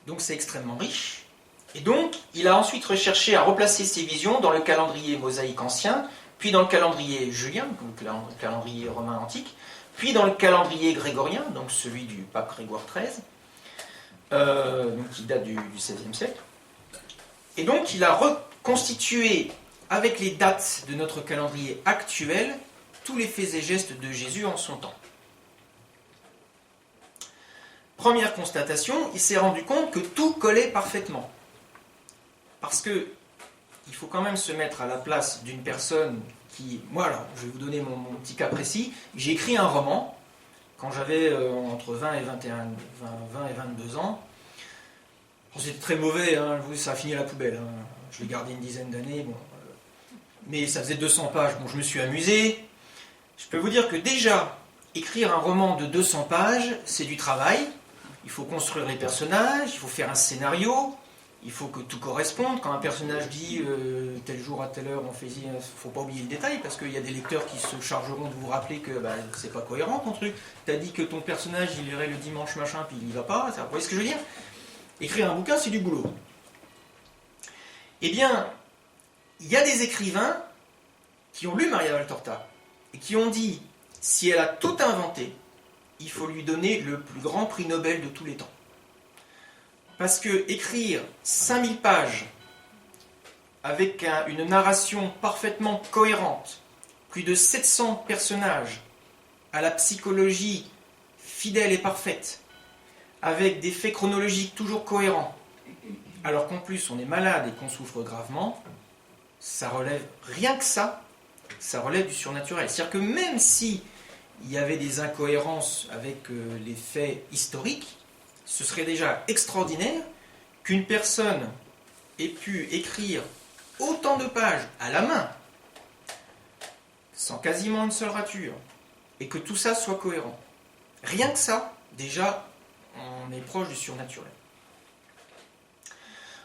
A: Donc c'est extrêmement riche. Et donc, il a ensuite recherché à replacer ces visions dans le calendrier mosaïque ancien, puis dans le calendrier julien, donc le calendrier romain antique, puis dans le calendrier grégorien, donc celui du pape Grégoire XIII, donc qui date du XVIe siècle. Et donc il a reconstitué, avec les dates de notre calendrier actuel, tous les faits et gestes de Jésus en son temps. Première constatation, il s'est rendu compte que tout collait parfaitement. Parce que il faut quand même se mettre à la place d'une personne qui... Moi, alors, je vais vous donner mon petit cas précis. J'ai écrit un roman quand j'avais entre 20 et 22 ans. C'était très mauvais, hein, ça a fini à la poubelle. Hein. Je l'ai gardé une dizaine d'années. Bon, mais ça faisait 200 pages. Bon, je me suis amusé. Je peux vous dire que déjà, écrire un roman de 200 pages, c'est du travail. Il faut construire les personnages, il faut faire un scénario. Il faut que tout corresponde. Quand un personnage dit tel jour à telle heure on fait, il ne faut pas oublier le détail parce qu'il y a des lecteurs qui se chargeront de vous rappeler que c'est pas cohérent ton truc. Tu as dit que ton personnage il irait le dimanche machin puis il n'y va pas. Vous voyez ce que je veux dire ? Écrire un bouquin c'est du boulot. Eh bien, il y a des écrivains qui ont lu Maria Valtorta et qui ont dit si elle a tout inventé, il faut lui donner le plus grand prix Nobel de tous les temps. Parce que écrire 5000 pages avec une narration parfaitement cohérente, plus de 700 personnages, à la psychologie fidèle et parfaite, avec des faits chronologiques toujours cohérents, alors qu'en plus on est malade et qu'on souffre gravement, ça relève, rien que ça relève du surnaturel. C'est-à-dire que même si il y avait des incohérences avec les faits historiques, ce serait déjà extraordinaire qu'une personne ait pu écrire autant de pages à la main, sans quasiment une seule rature, et que tout ça soit cohérent. Rien que ça, déjà, on est proche du surnaturel.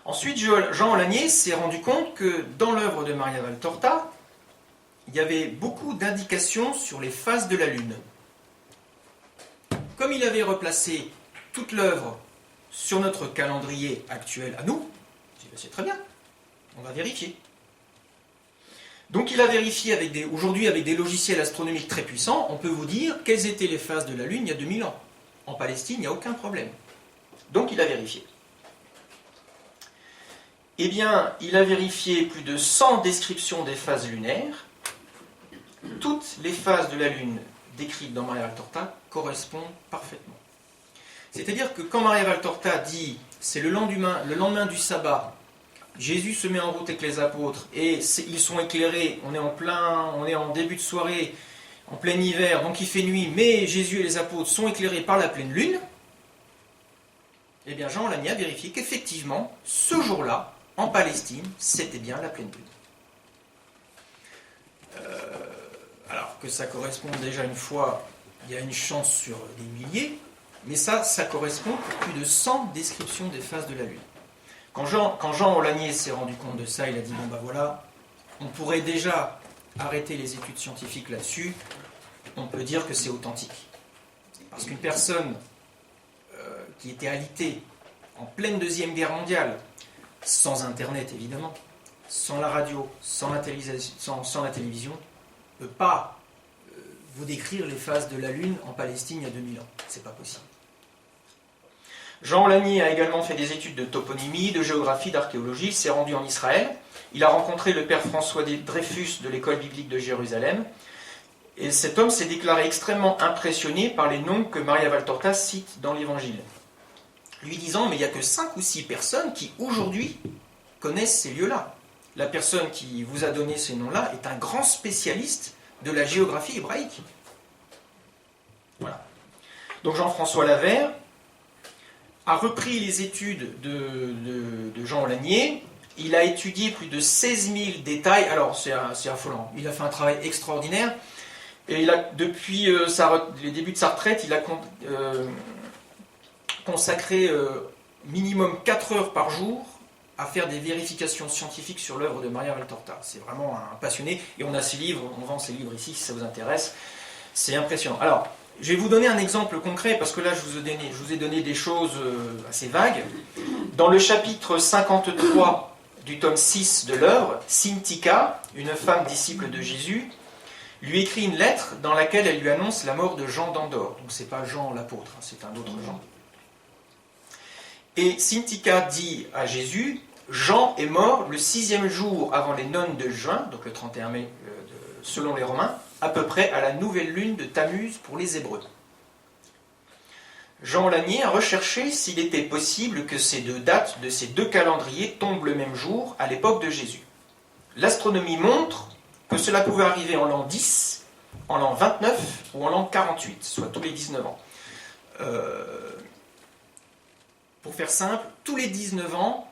A: Ensuite, Jean Olagnier s'est rendu compte que dans l'œuvre de Maria Valtorta, il y avait beaucoup d'indications sur les phases de la Lune. Comme il avait replacé toute l'œuvre sur notre calendrier actuel à nous, c'est très bien, on va vérifier. Donc il a vérifié aujourd'hui avec des logiciels astronomiques très puissants, on peut vous dire quelles étaient les phases de la Lune il y a 2000 ans. En Palestine, il n'y a aucun problème. Donc il a vérifié. Eh bien, il a vérifié plus de 100 descriptions des phases lunaires. Toutes les phases de la Lune décrites dans Maria Valtorta correspondent parfaitement. C'est-à-dire que quand Maria Valtorta dit « c'est le lendemain du sabbat », Jésus se met en route avec les apôtres et ils sont éclairés, on est en début de soirée, en plein hiver, donc il fait nuit, mais Jésus et les apôtres sont éclairés par la pleine lune, eh bien Jean Olagnier a vérifié qu'effectivement, ce jour-là, en Palestine, c'était bien la pleine lune. Alors que ça correspond déjà une fois, il y a une chance sur des milliers, mais ça correspond à plus de 100 descriptions des phases de la lune. Quand Jean Olagnier s'est rendu compte de ça, il a dit « bon ben voilà, on pourrait déjà arrêter les études scientifiques là-dessus, on peut dire que c'est authentique. » Parce qu'une personne qui était alitée en pleine Deuxième Guerre mondiale, sans Internet évidemment, sans la radio, sans la télévision, ne peut pas vous décrire les phases de la Lune en Palestine il y a 2000 ans. C'est pas possible. Jean Olagnier a également fait des études de toponymie, de géographie, d'archéologie. Il s'est rendu en Israël. Il a rencontré le père François Dreyfus de l'école biblique de Jérusalem. Et cet homme s'est déclaré extrêmement impressionné par les noms que Maria Valtorta cite dans l'Évangile. Lui disant, mais il n'y a que 5 ou 6 personnes qui aujourd'hui connaissent ces lieux-là. La personne qui vous a donné ces noms-là est un grand spécialiste de la géographie hébraïque. Voilà. Donc Jean-François Lavère a repris les études de Jean Olagnier. Il a étudié plus de 16 000 détails. Alors, c'est affolant. Il a fait un travail extraordinaire. Et depuis les débuts de sa retraite, il a consacré minimum 4 heures par jour à faire des vérifications scientifiques sur l'œuvre de Maria Valtorta. C'est vraiment un passionné. Et on a ses livres, on vend ses livres ici si ça vous intéresse. C'est impressionnant. Alors, je vais vous donner un exemple concret, parce que là, je vous ai donné des choses assez vagues. Dans le chapitre 53 du tome 6 de l'œuvre, Syntycha, une femme disciple de Jésus, lui écrit une lettre dans laquelle elle lui annonce la mort de Jean d'Andorre. Donc, ce n'est pas Jean l'apôtre, hein, c'est un autre Jean. Et Syntycha dit à Jésus, Jean est mort le 6e jour avant les nonnes de juin, donc le 31 mai selon les Romains, à peu près à la nouvelle lune de Tammuz pour les Hébreux. Jean Olagnier a recherché s'il était possible que ces deux dates de ces deux calendriers tombent le même jour à l'époque de Jésus. L'astronomie montre que cela pouvait arriver en l'an 10, en l'an 29 ou en l'an 48, soit tous les 19 ans. Pour faire simple, tous les 19 ans,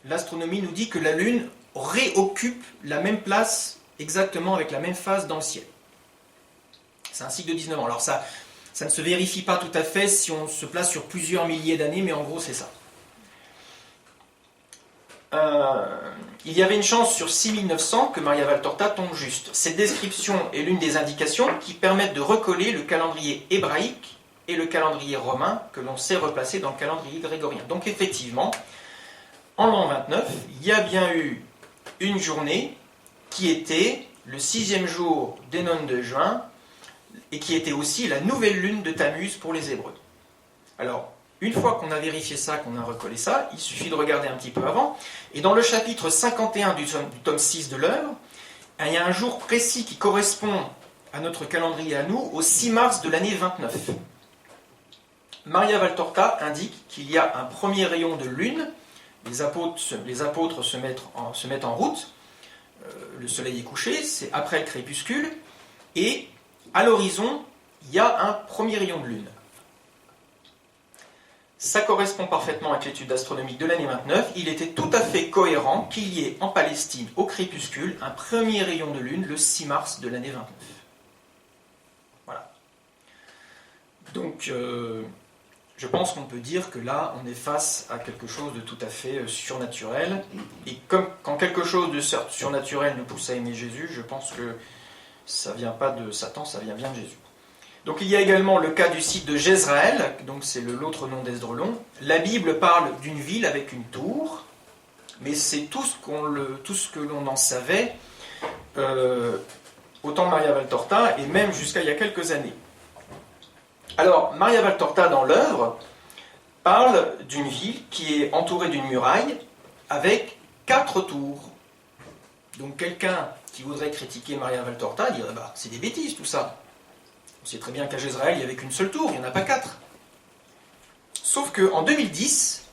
A: l'astronomie nous dit que la Lune réoccupe la même place exactement avec la même phase dans le ciel. C'est un cycle de 19 ans. Alors ça ne se vérifie pas tout à fait si on se place sur plusieurs milliers d'années, mais en gros c'est ça. Il y avait une chance sur 6900 que Maria Valtorta tombe juste. Cette description est l'une des indications qui permettent de recoller le calendrier hébraïque et le calendrier romain que l'on sait replacer dans le calendrier grégorien. Donc effectivement, en l'an 29, il y a bien eu une journée qui était le 6e jour des nonnes de juin,
C: et qui était aussi la nouvelle lune de Tammuz pour les Hébreux. Alors, une fois qu'on a vérifié ça, qu'on a recollé ça, il suffit de regarder un petit peu avant, et dans le chapitre 51 du tome 6 de l'œuvre, il y a un jour précis qui correspond à notre calendrier à nous, au 6 mars de l'année 29. Maria Valtorta indique qu'il y a un premier rayon de lune, les apôtres se mettent en route, le soleil est couché, c'est après le crépuscule, et à l'horizon, il y a un premier rayon de lune. Ça correspond parfaitement avec l'étude astronomique de l'année 29. Il était tout à fait cohérent qu'il y ait en Palestine, au crépuscule, un premier rayon de lune le 6 mars de l'année 29. Voilà. Donc, je pense qu'on peut dire que là, on est face à quelque chose de tout à fait surnaturel. Et comme quand quelque chose de surnaturel nous pousse à aimer Jésus, je pense que ça ne vient pas de Satan, ça vient bien de Jésus. Donc il y a également le cas du site de Jezreel, donc c'est l'autre nom d'Esdrelon. La Bible parle d'une ville avec une tour, mais c'est tout ce que l'on en savait au temps de Maria Valtorta, et même jusqu'à il y a quelques années. Alors, Maria Valtorta, dans l'œuvre, parle d'une ville qui est entourée d'une muraille avec 4 tours. Donc quelqu'un qui voudrait critiquer Maria Valtorta dirait « c'est des bêtises tout ça ». On sait très bien qu'à Jezreel, il n'y avait qu'une seule tour, il n'y en a pas 4. Sauf qu'en 2010,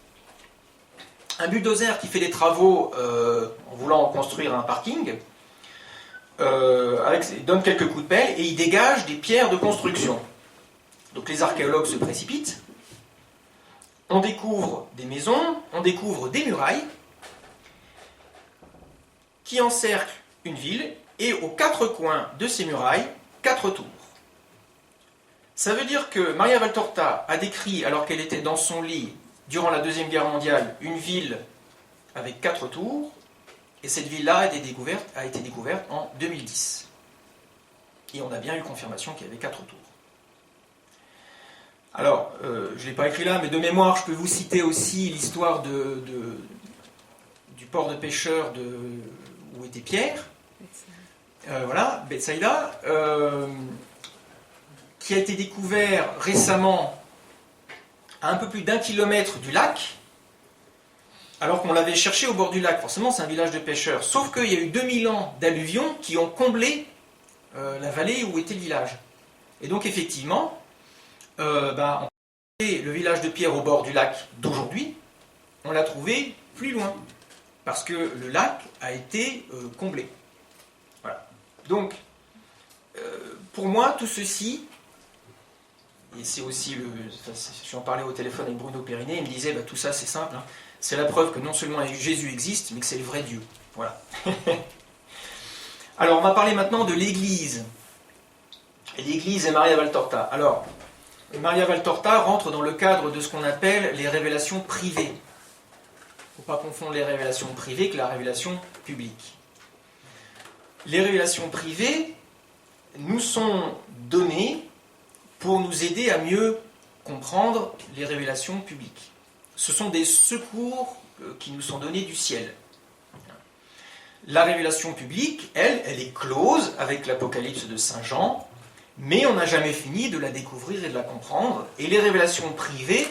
C: un bulldozer qui fait des travaux en voulant construire un parking, donne quelques coups de pelle et il dégage des pierres de construction. Donc les archéologues se précipitent, on découvre des maisons, on découvre des murailles qui encerclent une ville, et aux 4 coins de ces murailles, 4 tours. Ça veut dire que Maria Valtorta a décrit, alors qu'elle était dans son lit durant la Deuxième Guerre mondiale, une ville avec 4 tours, et cette ville-là a été découverte en 2010. Et on a bien eu confirmation qu'il y avait 4 tours. Alors, je ne l'ai pas écrit là, mais de mémoire, je peux vous citer aussi l'histoire du port de pêcheurs où était Pierre. Voilà, Bethsaïda, qui a été découvert récemment à un peu plus d'1 kilomètre du lac, alors qu'on l'avait cherché au bord du lac. Forcément, c'est un village de pêcheurs. Sauf qu'il y a eu 2000 ans d'alluvions qui ont comblé la vallée où était le village. Et donc, effectivement, on a trouvé le village de Pierre au bord du lac d'aujourd'hui, on l'a trouvé plus loin, parce que le lac a été comblé. Voilà. Donc, pour moi, tout ceci, et c'est aussi j'en parlais au téléphone avec Bruno Périnet, il me disait, tout ça c'est simple, hein, c'est la preuve que non seulement Jésus existe, mais que c'est le vrai Dieu. Voilà. Alors, on va parler maintenant de l'Église. L'Église et Maria Valtorta. Alors, Maria Valtorta rentre dans le cadre de ce qu'on appelle les révélations privées. Il ne faut pas confondre les révélations privées avec la révélation publique. Les révélations privées nous sont données pour nous aider à mieux comprendre les révélations publiques. Ce sont des secours qui nous sont donnés du ciel. La révélation publique, elle est close avec l'Apocalypse de Saint Jean, mais on n'a jamais fini de la découvrir et de la comprendre. Et les révélations privées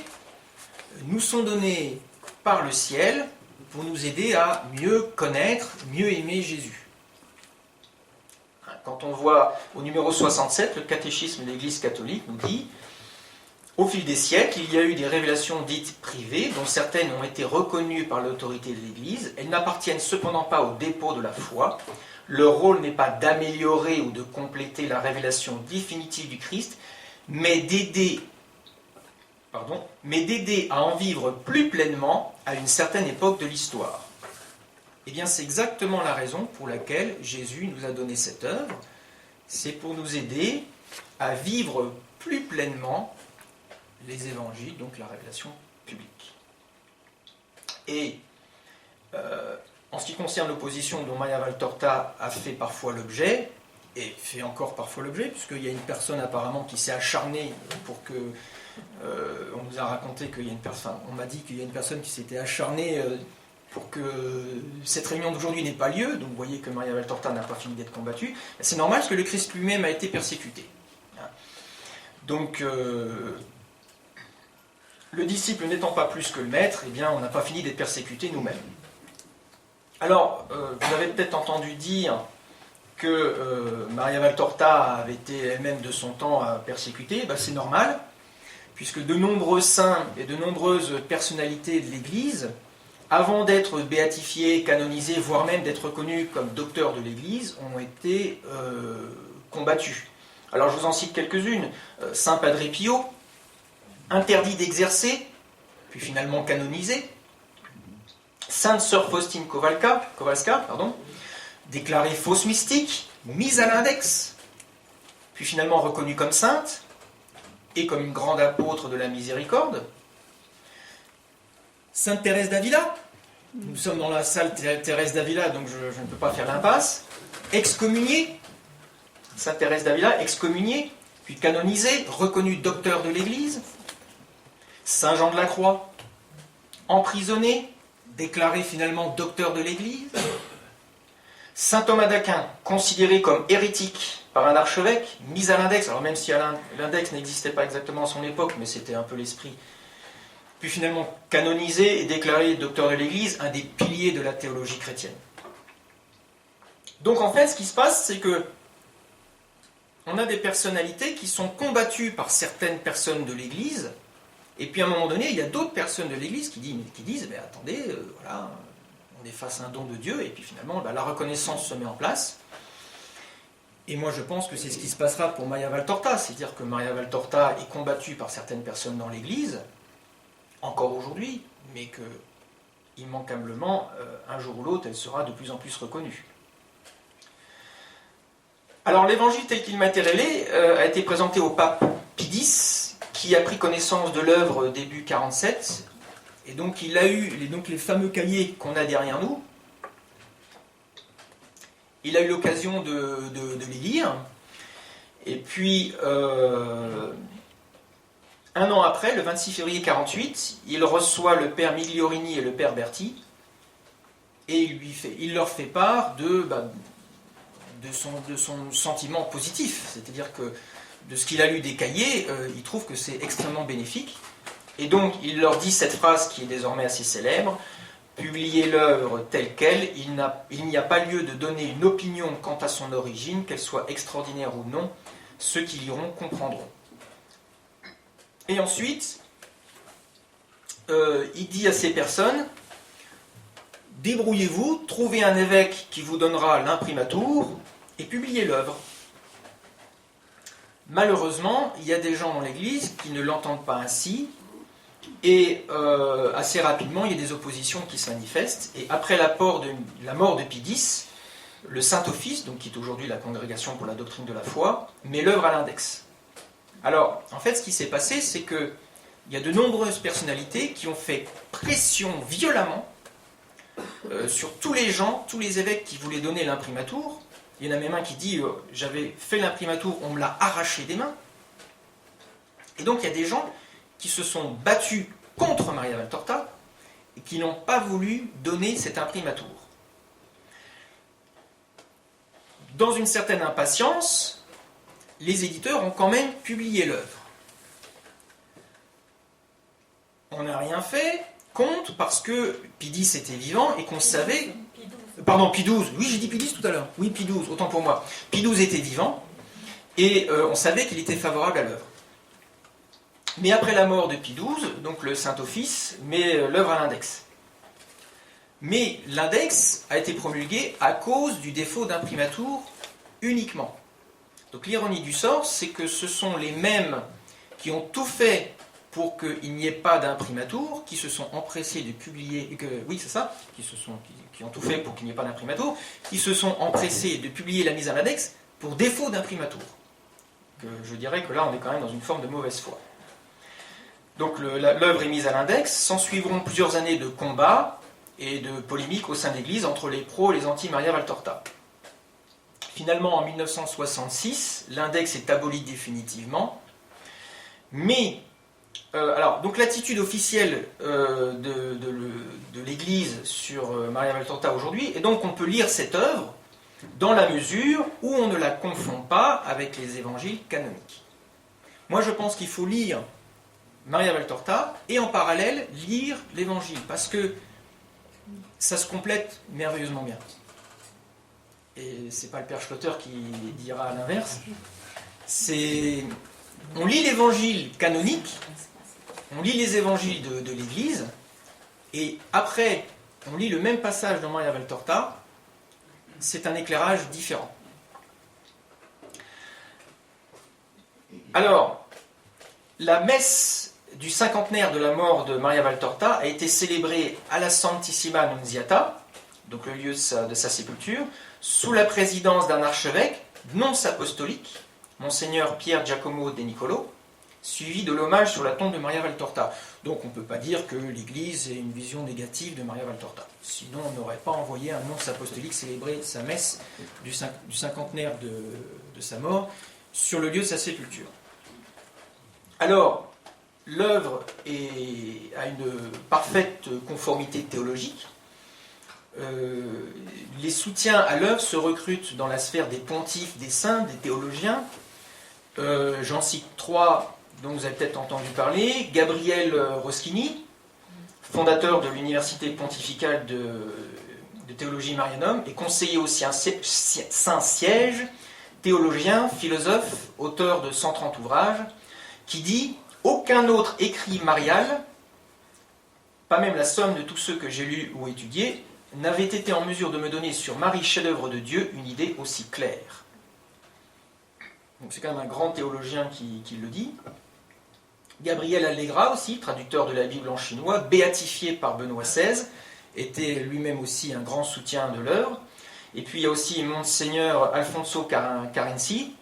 C: nous sont données par le ciel pour nous aider à mieux connaître, mieux aimer Jésus. Quand on voit au numéro 67, le catéchisme de l'Église catholique nous dit « Au fil des siècles, il y a eu des révélations dites privées, dont certaines ont été reconnues par l'autorité de l'Église. Elles n'appartiennent cependant pas au dépôt de la foi. Leur rôle n'est pas d'améliorer ou de compléter la révélation définitive du Christ, mais d'aider à en vivre plus pleinement à une certaine époque de l'histoire. » Eh bien, c'est exactement la raison pour laquelle Jésus nous a donné cette œuvre. C'est pour nous aider à vivre plus pleinement les évangiles, donc la révélation publique. Et en ce qui concerne l'opposition dont Maria Valtorta a fait parfois l'objet, et fait encore parfois l'objet, puisqu'il y a une personne apparemment qui s'est acharnée pour que... on nous a raconté qu'il y a une personne... On m'a dit qu'il y a une personne qui s'était acharnée pour que cette réunion d'aujourd'hui n'ait pas lieu. Donc vous voyez que Maria Valtorta n'a pas fini d'être combattue. C'est normal parce que le Christ lui-même a été persécuté. Donc, le disciple n'étant pas plus que le maître, eh bien, on n'a pas fini d'être persécutés nous-mêmes. Alors, vous avez peut-être entendu dire que Maria Valtorta avait été elle-même de son temps persécutée. Ben, c'est normal, puisque de nombreux saints et de nombreuses personnalités de l'Église, avant d'être béatifiés, canonisés, voire même d'être reconnus comme docteurs de l'Église, ont été combattus. Alors je vous en cite quelques-unes. Saint Padre Pio, interdit d'exercer, puis finalement canonisé. Sainte Sœur Faustine Kowalska, déclarée fausse mystique, mise à l'index, puis finalement reconnue comme sainte, et comme une grande apôtre de la miséricorde. Sainte Thérèse d'Avila, nous sommes dans la salle Thérèse d'Avila, donc je ne peux pas faire l'impasse, excommuniée, Sainte Thérèse d'Avila, excommuniée, puis canonisée, reconnue docteur de l'Église. Saint Jean de la Croix, emprisonné, déclaré finalement docteur de l'Église. Saint Thomas d'Aquin, considéré comme hérétique par un archevêque, mis à l'index, alors même si l'index n'existait pas exactement à son époque, mais c'était un peu l'esprit, puis finalement canonisé et déclaré docteur de l'Église, un des piliers de la théologie chrétienne. Donc en fait, ce qui se passe, c'est que on a des personnalités qui sont combattues par certaines personnes de l'Église, et puis à un moment donné, il y a d'autres personnes de l'Église qui disent mais attendez, voilà, on est face à un don de Dieu, et puis finalement, la reconnaissance se met en place. Et moi, je pense que c'est ce qui se passera pour Maria Valtorta, c'est-à-dire que Maria Valtorta est combattue par certaines personnes dans l'Église, encore aujourd'hui, mais que, immanquablement, un jour ou l'autre, elle sera de plus en plus reconnue. Alors, l'évangile tel qu'il m'est révélé a été présenté au pape Pie X, qui a pris connaissance de l'œuvre début 47, et donc il a eu les fameux cahiers qu'on a derrière nous. Il a eu l'occasion de les lire, et puis un an après, le 26 février 48, il reçoit le père Migliorini et le père Berti, et il leur fait part de son sentiment positif, c'est-à-dire que de ce qu'il a lu des cahiers, il trouve que c'est extrêmement bénéfique, et donc il leur dit cette phrase qui est désormais assez célèbre: publiez l'œuvre telle qu'elle, il n'y a pas lieu de donner une opinion quant à son origine, qu'elle soit extraordinaire ou non, ceux qui liront comprendront. Et ensuite, il dit à ces personnes: débrouillez-vous, trouvez un évêque qui vous donnera l'imprimatur et publiez l'œuvre. Malheureusement, il y a des gens dans l'Église qui ne l'entendent pas ainsi, et assez rapidement, il y a des oppositions qui se manifestent, et après la mort de Pie X, le Saint-Office, donc qui est aujourd'hui la Congrégation pour la doctrine de la foi, met l'œuvre à l'index. Alors, en fait, ce qui s'est passé, c'est qu'il y a de nombreuses personnalités qui ont fait pression violemment sur tous les gens, tous les évêques qui voulaient donner l'imprimatur. Il y en a même un qui dit j'avais fait l'imprimatur, on me l'a arraché des mains. Et donc il y a des gens qui se sont battus contre Maria Valtorta et qui n'ont pas voulu donner cette imprimatur. Dans une certaine impatience, les éditeurs ont quand même publié l'œuvre. On n'a rien fait contre parce que Pie X était vivant et qu'on savait... Pardon, Pie XII. Oui, j'ai dit Pie X tout à l'heure. Oui, Pie XII, autant pour moi. Pie XII était vivant et on savait qu'il était favorable à l'œuvre. Mais après la mort de Pie XII, donc le Saint-Office met l'œuvre à l'index. Mais l'index a été promulgué à cause du défaut d'imprimatur uniquement. Donc l'ironie du sort, c'est que ce sont les mêmes qui ont tout fait pour qu'il n'y ait pas d'imprimatur, qui se sont empressés de publier, qui ont tout fait pour qu'il n'y ait pas d'imprimatur, qui se sont empressés de publier la mise à l'index pour défaut d'imprimatur. Je dirais que là, on est quand même dans une forme de mauvaise foi. Donc l'œuvre est mise à l'index, s'en suivront plusieurs années de combats et de polémiques au sein de l'Église entre les pros et les anti-Maria Valtorta. Finalement, en 1966, l'index est aboli définitivement, mais donc l'attitude officielle de l'Église sur Maria Valtorta aujourd'hui est donc qu'on peut lire cette œuvre dans la mesure où on ne la confond pas avec les évangiles canoniques. Moi, je pense qu'il faut lire Maria Valtorta et en parallèle lire l'Évangile, parce que ça se complète merveilleusement bien. Et c'est pas le père Schlotter qui dira l'inverse. On lit l'Évangile canonique, on lit les évangiles de l'Église, et après, on lit le même passage dans Maria Valtorta, c'est un éclairage différent. Alors, la messe du cinquantenaire de la mort de Maria Valtorta a été célébrée à la Santissima Nunziata, donc le lieu de sa sépulture, sous la présidence d'un archevêque, nonce apostolique, Monseigneur Pier Giacomo De Nicolo, suivi de l'hommage sur la tombe de Maria Valtorta. Donc on ne peut pas dire que l'Église ait une vision négative de Maria Valtorta. Sinon on n'aurait pas envoyé un nonce apostolique célébrer sa messe du cinquantenaire de sa mort sur le lieu de sa sépulture. Alors, l'œuvre a une parfaite conformité théologique. Les soutiens à l'œuvre se recrutent dans la sphère des pontifes, des saints, des théologiens. J'en cite 3 dont vous avez peut-être entendu parler. Gabriel Roschini, fondateur de l'Université pontificale de théologie Marianum, et conseiller aussi un Saint-Siège, théologien, philosophe, auteur de 130 ouvrages, qui dit « Aucun autre écrit marial, pas même la somme de tous ceux que j'ai lus ou étudiés, n'avait été en mesure de me donner sur Marie, chef-d'œuvre de Dieu, une idée aussi claire. » Donc c'est quand même un grand théologien qui le dit. Gabriel Allegra aussi, traducteur de la Bible en chinois, béatifié par Benoît XVI, était lui-même aussi un grand soutien de l'œuvre. Et puis il y a aussi Monseigneur Alfonso Carenci,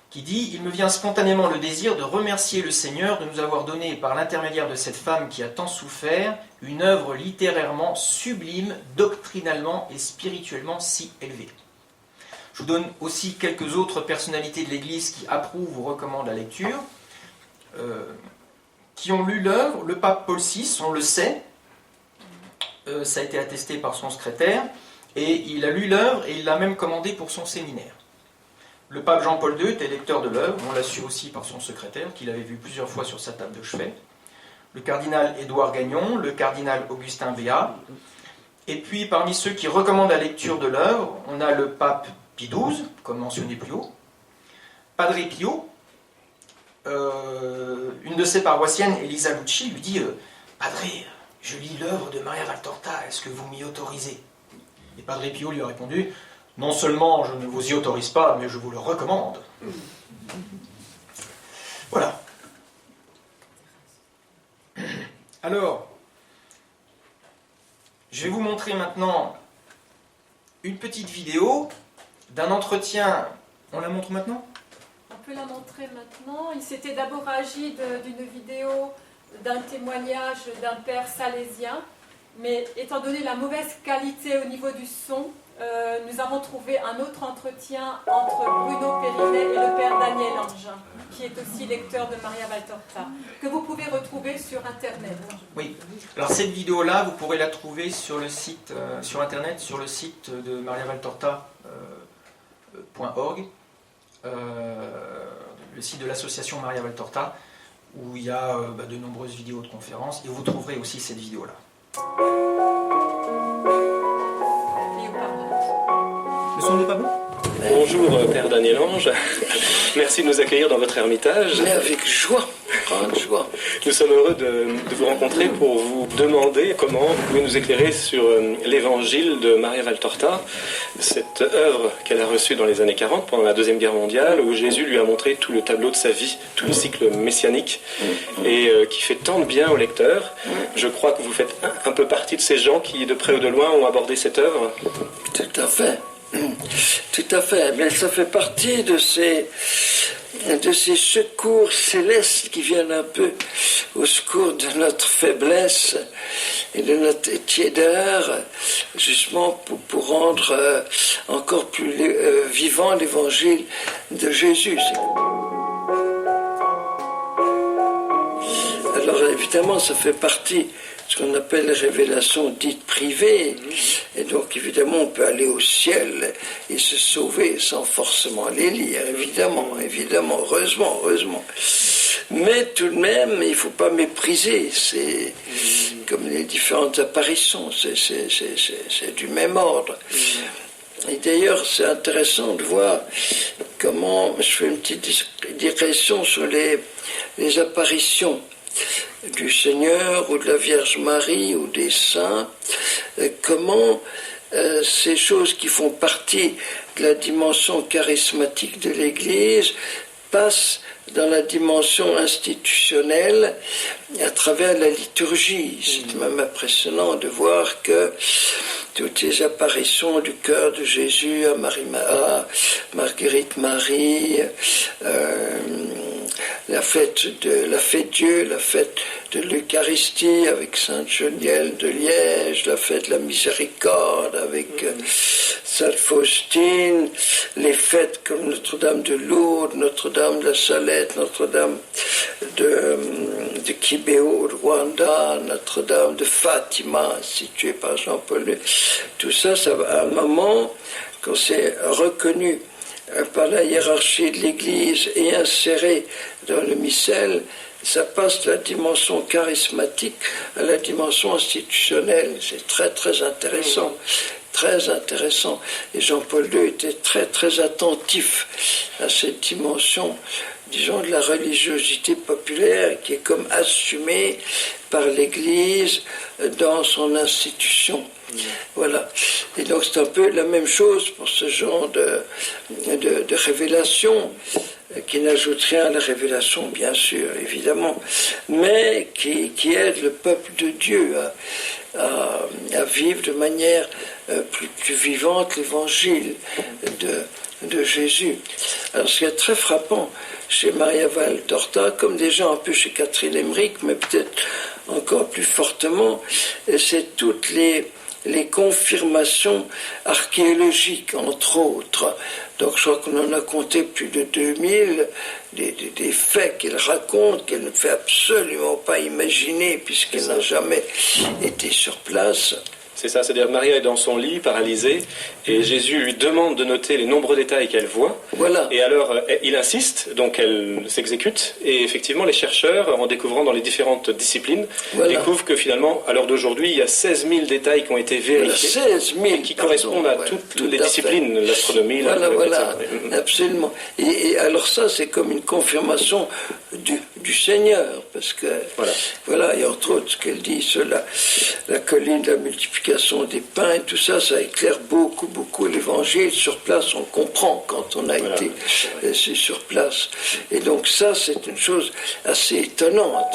C: qui dit « Il me vient spontanément le désir de remercier le Seigneur de nous avoir donné, par l'intermédiaire de cette femme qui a tant souffert, une œuvre littérairement sublime, doctrinalement et spirituellement si élevée. » Je vous donne aussi quelques autres personnalités de l'Église qui approuvent ou recommandent la lecture, qui ont lu l'œuvre. Le pape Paul VI, on le sait, ça a été attesté par son secrétaire, et il a lu l'œuvre et il l'a même commandé pour son séminaire. Le pape Jean-Paul II était lecteur de l'œuvre, on l'a su aussi par son secrétaire, qu'il avait vu plusieurs fois sur sa table de chevet. Le cardinal Édouard Gagnon, le cardinal Augustin Béat. Et puis parmi ceux qui recommandent la lecture de l'œuvre, on a le pape Pie XII, comme mentionné plus haut, Padre Pio. Une de ses paroissiennes, Elisa Lucci, lui dit « Padre, je lis l'œuvre de Maria Valtorta, est-ce que vous m'y autorisez ?» Et Padre Pio lui a répondu « Non seulement je ne vous y autorise pas, mais je vous le recommande. » Voilà. Alors, je vais vous montrer maintenant une petite vidéo d'un entretien. On la montre maintenant ?
E: On peut la montrer maintenant. Il s'était d'abord agi d'une vidéo, d'un témoignage d'un père salésien, mais étant donné la mauvaise qualité au niveau du son, nous avons trouvé un autre entretien entre Bruno Périnet et le père Daniel Ange, qui est aussi lecteur de Maria Valtorta, que vous pouvez retrouver sur Internet.
C: Oui. Alors cette vidéo-là, vous pourrez la trouver sur le site, sur Internet, sur le site de mariavaltorta.org, le site de l'association Maria Valtorta, où il y a de nombreuses vidéos de conférences, et vous trouverez aussi cette vidéo-là. Le son n'est pas bon ?
F: Bonjour Père Daniel Ange, merci de nous accueillir dans votre ermitage.
G: Mais avec joie, grande joie.
F: Nous sommes heureux de vous rencontrer pour vous demander comment vous pouvez nous éclairer sur l'évangile de Maria Valtorta, cette œuvre qu'elle a reçue dans les années 40 pendant la Deuxième Guerre mondiale, où Jésus lui a montré tout le tableau de sa vie, tout le cycle messianique, et qui fait tant de bien au lecteur. Je crois que vous faites un peu partie de ces gens qui, de près ou de loin, ont abordé cette œuvre.
G: Tout à fait. Tout à fait. Mais ça fait partie de ces secours célestes qui viennent un peu au secours de notre faiblesse et de notre tiédeur, justement pour rendre encore plus vivant l'évangile de Jésus. Alors évidemment, ça fait partie de ce qu'on appelle la révélation dite privée, et donc évidemment on peut aller au ciel et se sauver sans forcément les lire, évidemment, heureusement. Mais tout de même, il ne faut pas mépriser. C'est comme les différentes apparitions, c'est du même ordre. Et d'ailleurs, c'est intéressant de voir comment, je fais une petite digression sur les apparitions du Seigneur ou de la Vierge Marie ou des saints, comment ces choses qui font partie de la dimension charismatique de l'Église passent dans la dimension institutionnelle à travers la liturgie. C'est même impressionnant de voir que toutes les apparitions du cœur de Jésus à Marguerite Marie, la fête Dieu, la fête de l'Eucharistie avec Sainte Geneviève de Liège, la fête de la Miséricorde avec Sainte Faustine, les fêtes comme Notre-Dame de Lourdes, Notre-Dame de la Salette, Notre-Dame de Kibéo, de Rwanda, Notre-Dame de Fatima, située par Jean-Paul II. Tout ça, ça va à un moment, quand c'est reconnu par la hiérarchie de l'Église et inséré dans le missel, ça passe de la dimension charismatique à la dimension institutionnelle. C'est très très intéressant. Très intéressant. Et Jean-Paul II était très très attentif à cette dimension, disons, de la religiosité populaire qui est comme assumée par l'Église dans son institution. Voilà. Et donc c'est un peu la même chose pour ce genre de révélation, qui n'ajoute rien à la révélation, bien sûr, évidemment, mais qui aide le peuple de Dieu à vivre de manière plus vivante l'évangile de Jésus. Alors ce qui est très frappant chez Maria Valtorta, comme déjà un peu chez Catherine Emmerich, mais peut-être encore plus fortement, c'est toutes les confirmations archéologiques, entre autres. Donc je crois qu'on en a compté plus de 2000, des faits qu'elle raconte, qu'elle ne fait absolument pas imaginer, puisqu'elle n'a jamais été sur place.
F: C'est ça, c'est-à-dire Maria est dans son lit, paralysée, et Jésus lui demande de noter les nombreux détails qu'elle voit.
G: Voilà.
F: Et alors, il insiste, donc elle s'exécute, et effectivement, les chercheurs, en découvrant dans les différentes disciplines, découvrent que finalement, à l'heure d'aujourd'hui, il y a 16 000 détails qui ont été vérifiés,
G: 16 000,
F: et qui correspondent à toutes les disciplines, l'astronomie,
G: voilà, absolument. Et alors ça, c'est comme une confirmation du Seigneur, parce que, voilà, et entre autres, ce qu'elle dit sur la colline de la multiplication des pains et tout ça, ça éclaire beaucoup l'évangile. Sur place, on comprend quand on a été sur place. Et donc ça, c'est une chose assez étonnante.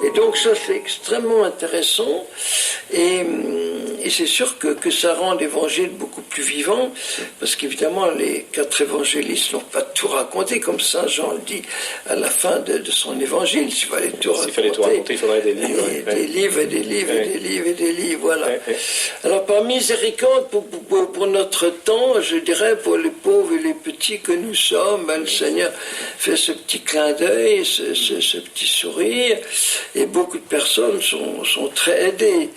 G: Et donc ça, c'est extrêmement intéressant. Et c'est sûr que ça rend l'évangile beaucoup plus vivant, parce qu'évidemment, les 4 évangélistes n'ont pas tout raconté, comme Saint Jean le dit à la fin de son évangile. S'il fallait tout raconter,
F: il faudrait des livres.
G: Des livres et des livres et des livres et des livres, voilà. Alors, par miséricorde, pour notre temps, je dirais, pour les pauvres et les petits que nous sommes, le Seigneur fait ce petit clin d'œil, ce petit sourire, et beaucoup de personnes sont très aidées,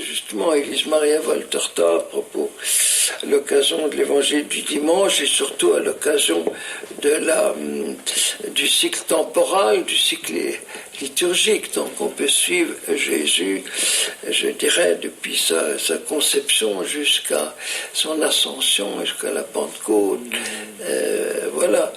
G: justement, Église Maria Valtorta, à propos, à l'occasion de l'évangile du dimanche, et surtout à l'occasion du cycle temporal, du cycle liturgique. Donc on peut suivre Jésus, je dirais, depuis sa conception jusqu'à son ascension, jusqu'à la Pentecôte. Voilà.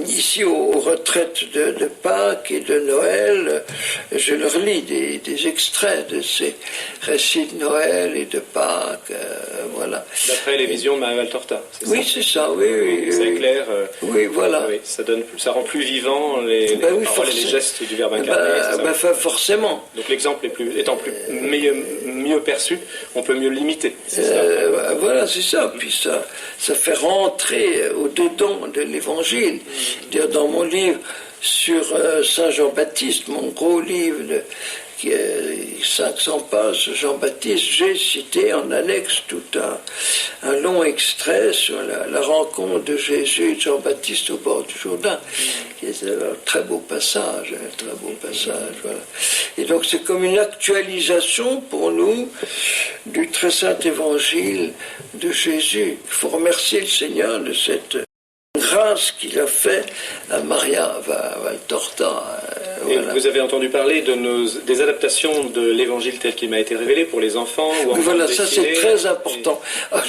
G: Ici, aux retraites de Pâques et de Noël, je leur lis des extraits de ces récits de Noël et de Pâques, voilà.
F: D'après les visions de Maria Valtorta, c'est ça?
G: Oui, c'est ça, oui.
F: Ça éclaire.
G: Oui, voilà.
F: Oui, ça rend plus vivant les paroles et les gestes du Verbe incarné.
G: Forcément.
F: Donc l'exemple étant mieux perçu, on peut mieux l'imiter.
G: Voilà, c'est ça. Puis ça fait rentrer au-dedans de l'Évangile. Dans mon livre sur Saint Jean-Baptiste, mon gros livre qui est 500 pages, Jean-Baptiste, j'ai cité en annexe tout un long extrait sur la rencontre de Jésus et de Jean-Baptiste au bord du Jourdain, qui est un très beau passage, voilà. Et donc c'est comme une actualisation pour nous du très saint évangile de Jésus. Il faut remercier le Seigneur de cette grâce qu'il a fait à Maria Valtorta.
F: Et
G: Voilà.
F: vous avez entendu parler des adaptations de l'évangile tel qu'il m'a été révélé pour les enfants ou en
G: Voilà,
F: bande
G: ça c'est
F: dessinée.
G: très important.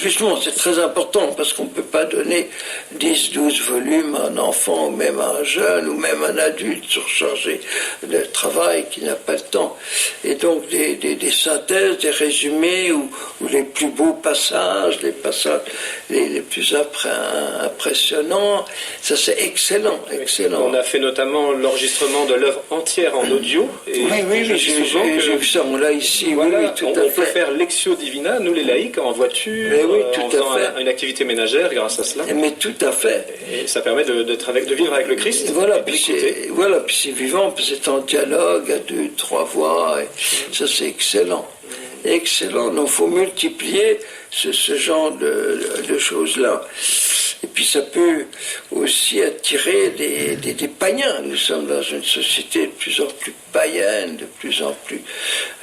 G: Justement, c'est très important parce qu'on ne peut pas donner 10, 12 volumes à un enfant, ou même à un jeune, ou même à un adulte surchargé de travail qui n'a pas le temps. Et donc des synthèses, des résumés, ou les plus beaux passages, les passages les plus impressionnants, ça c'est excellent.
F: On a fait notamment l'enregistrement de l'œuvre entière en audio. Et
G: Oui,
F: je dis souvent que
G: j'ai vu ça, on l'a ici,
F: voilà,
G: oui, tout
F: on
G: à
F: peut
G: fait.
F: faire Lectio Divina, nous les laïcs, en voiture,
G: Mais oui, tout
F: en
G: à
F: faisant
G: fait.
F: une activité ménagère grâce à cela.
G: Mais tout à fait.
F: Et ça permet de vivre avec le Christ.
G: Voilà,
F: et
G: puis
F: d'écouter.
G: c'est vivant, puis c'est en dialogue à 2, 3 voix, et ça c'est excellent. Excellent, donc il faut multiplier ce genre de choses-là. Et puis ça peut aussi attirer des païens. Nous sommes dans une société de plus en plus païenne, de plus en plus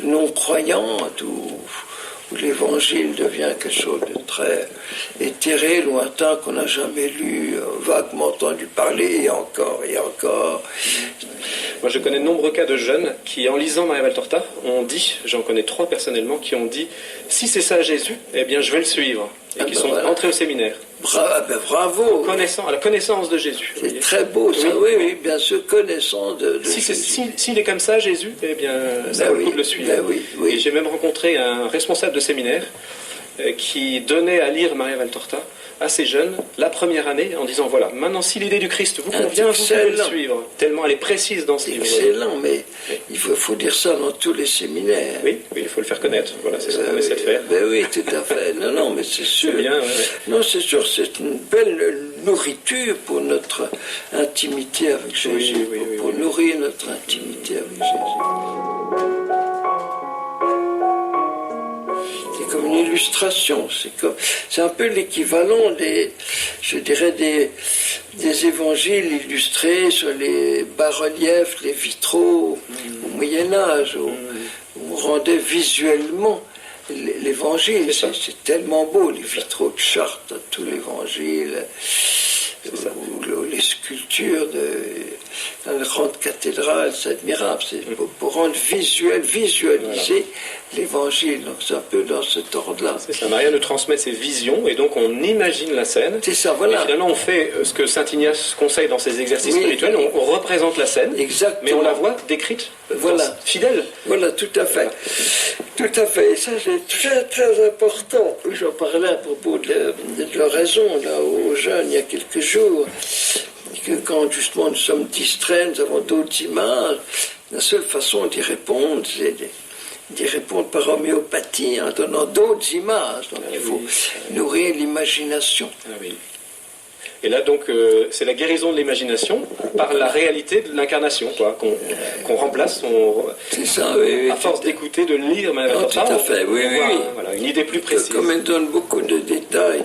G: non-croyante, où l'évangile devient quelque chose de très éthéré, lointain, qu'on n'a jamais lu, vaguement entendu parler, et encore.
F: Moi, je connais de nombreux cas de jeunes qui, en lisant Maria Valtorta, ont dit, j'en connais 3 personnellement, qui ont dit « Si c'est ça Jésus, eh bien je vais le suivre ». Et qui sont entrés au séminaire.
G: Bravo.
F: À la connaissance de Jésus.
G: C'est très beau, ça, oui, bien sûr, connaissance de
F: S'il est comme ça, Jésus, eh bien, ça vaut le coup de le suivre. Et j'ai même rencontré un responsable de séminaire qui donnait à lire Maria Valtorta à ces jeunes la première année en disant voilà, maintenant si l'idée du Christ vous convient, vous pouvez le suivre. Tellement elle est précise dans ce livre.
G: Excellent, mais il faut dire ça dans tous les séminaires.
F: Oui, il faut le faire connaître. Voilà, c'est ça qu'on essaie de faire.
G: Ben oui, tout à fait. Non, mais c'est sûr.
F: C'est bien, ouais.
G: Non, c'est sûr, c'est une belle nourriture pour notre intimité avec Jésus, pour nourrir notre intimité avec Jésus. C'est comme une illustration, c'est un peu l'équivalent des évangiles illustrés sur les bas-reliefs, les vitraux au Moyen-Âge, où on rendait visuellement l'évangile. C'est tellement beau, les vitraux de Chartres, tout l'évangile, ou les sculptures dans les grandes cathédrales, c'est admirable. C'est pour rendre visualiser l'évangile. Donc c'est un peu dans cet ordre-là.
F: C'est ça, Maria nous transmet ses visions et donc on imagine la scène.
G: C'est ça, voilà.
F: Et finalement on fait ce que saint Ignace conseille dans ses exercices spirituels, on représente la scène, mais on la voit décrite, fidèle.
G: Voilà, tout à fait. Tout à fait. Et ça c'est très très important. J'en parlais à propos de l'oraison là, aux jeunes il y a quelques jours. Que quand justement nous sommes distraits, nous avons d'autres images, la seule façon d'y répondre, c'est d'y répondre par homéopathie, en donnant d'autres images. Donc il faut nourrir l'imagination.
F: Ah oui. Et là, donc, c'est la guérison de l'imagination par la réalité de l'incarnation, quoi, qu'on remplace.
G: C'est ça, oui.
F: À force d'écouter, de lire Maria Valtorta,
G: tout à fait, oui.
F: Voilà, une idée plus précise.
G: Comme elle donne beaucoup de détails,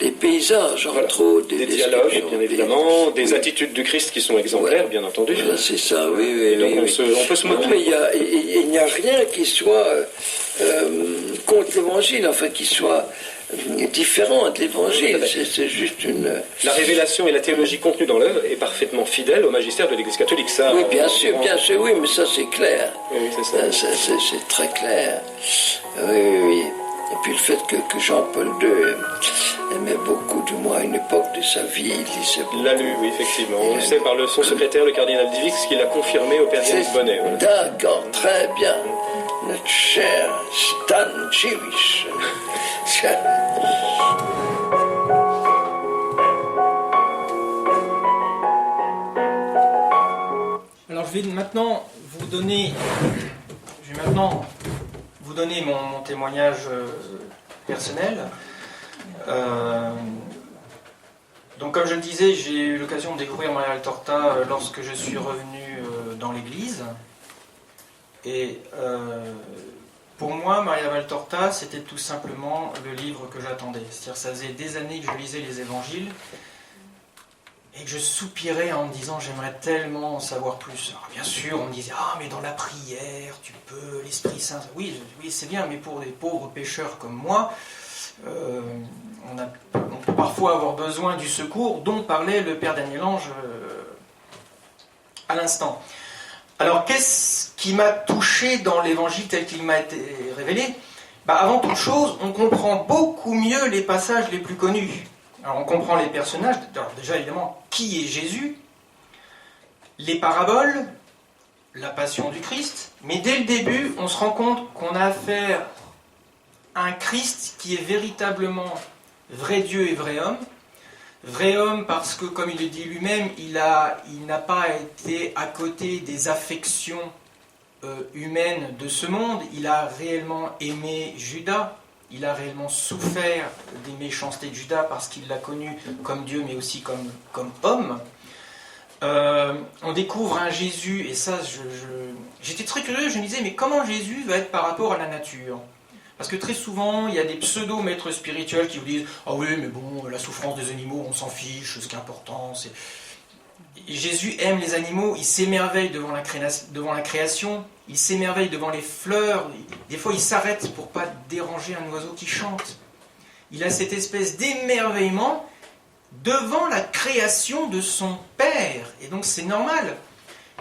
G: des paysages, entre autres.
F: Des dialogues, bien évidemment, des attitudes du Christ qui sont exemplaires, bien entendu.
G: Voilà, c'est ça, oui.
F: Et donc, on peut se moquer.
G: Non, mais il n'y a rien qui soit contre l'évangile, enfin, qui soit différent de l'évangile. C'est juste une...
F: La révélation et la théologie contenue dans l'œuvre est parfaitement fidèle au magistère de l'Église catholique. Ça,
G: oui, bien sûr, oui, mais ça c'est clair.
F: Oui, c'est ça.
G: C'est très clair. Oui. Et puis le fait que Jean-Paul II aimait beaucoup, du moins à une époque de sa vie, il lisait beaucoup.
F: Il l'a lu, oui, effectivement. On le sait par son secrétaire, le cardinal Divix, qui l'a confirmé au père Denis Bonnet. Voilà.
G: D'accord, très bien. Notre cher Stan Jewish.
C: Alors je vais maintenant vous donner mon témoignage personnel. Donc comme je le disais, j'ai eu l'occasion de découvrir Maria Valtorta lorsque je suis revenu dans l'église. Et pour moi, Maria Valtorta, c'était tout simplement le livre que j'attendais. C'est-à-dire ça faisait des années que je lisais les évangiles et que je soupirais en me disant j'aimerais tellement en savoir plus. Alors bien sûr, on me disait ah mais dans la prière, tu peux, l'Esprit Saint. Oui, c'est bien, mais pour des pauvres pécheurs comme moi, on peut parfois avoir besoin du secours dont parlait le Père Daniel Ange à l'instant. Alors, qu'est-ce qui m'a touché dans l'évangile tel qu'il m'a été révélé ? Avant toute chose, on comprend beaucoup mieux les passages les plus connus. Alors, on comprend les personnages, alors déjà évidemment, qui est Jésus, les paraboles, la passion du Christ, mais dès le début, on se rend compte qu'on a affaire à un Christ qui est véritablement vrai Dieu et vrai homme. Vrai homme parce que, comme il le dit lui-même, il n'a pas été à côté des affections humaines de ce monde. Il a réellement aimé Judas. Il a réellement souffert des méchancetés de Judas parce qu'il l'a connu comme Dieu, mais aussi comme homme. On découvre un Jésus, et ça, j'étais très curieux. Je me disais, mais comment Jésus va être par rapport à la nature ? Parce que très souvent, il y a des pseudo-maîtres spirituels qui vous disent « Ah oui, mais bon, la souffrance des animaux, on s'en fiche, ce qui est important, c'est... » Jésus aime les animaux, il s'émerveille devant la création, il s'émerveille devant les fleurs, des fois il s'arrête pour ne pas déranger un oiseau qui chante. Il a cette espèce d'émerveillement devant la création de son Père, et donc c'est normal.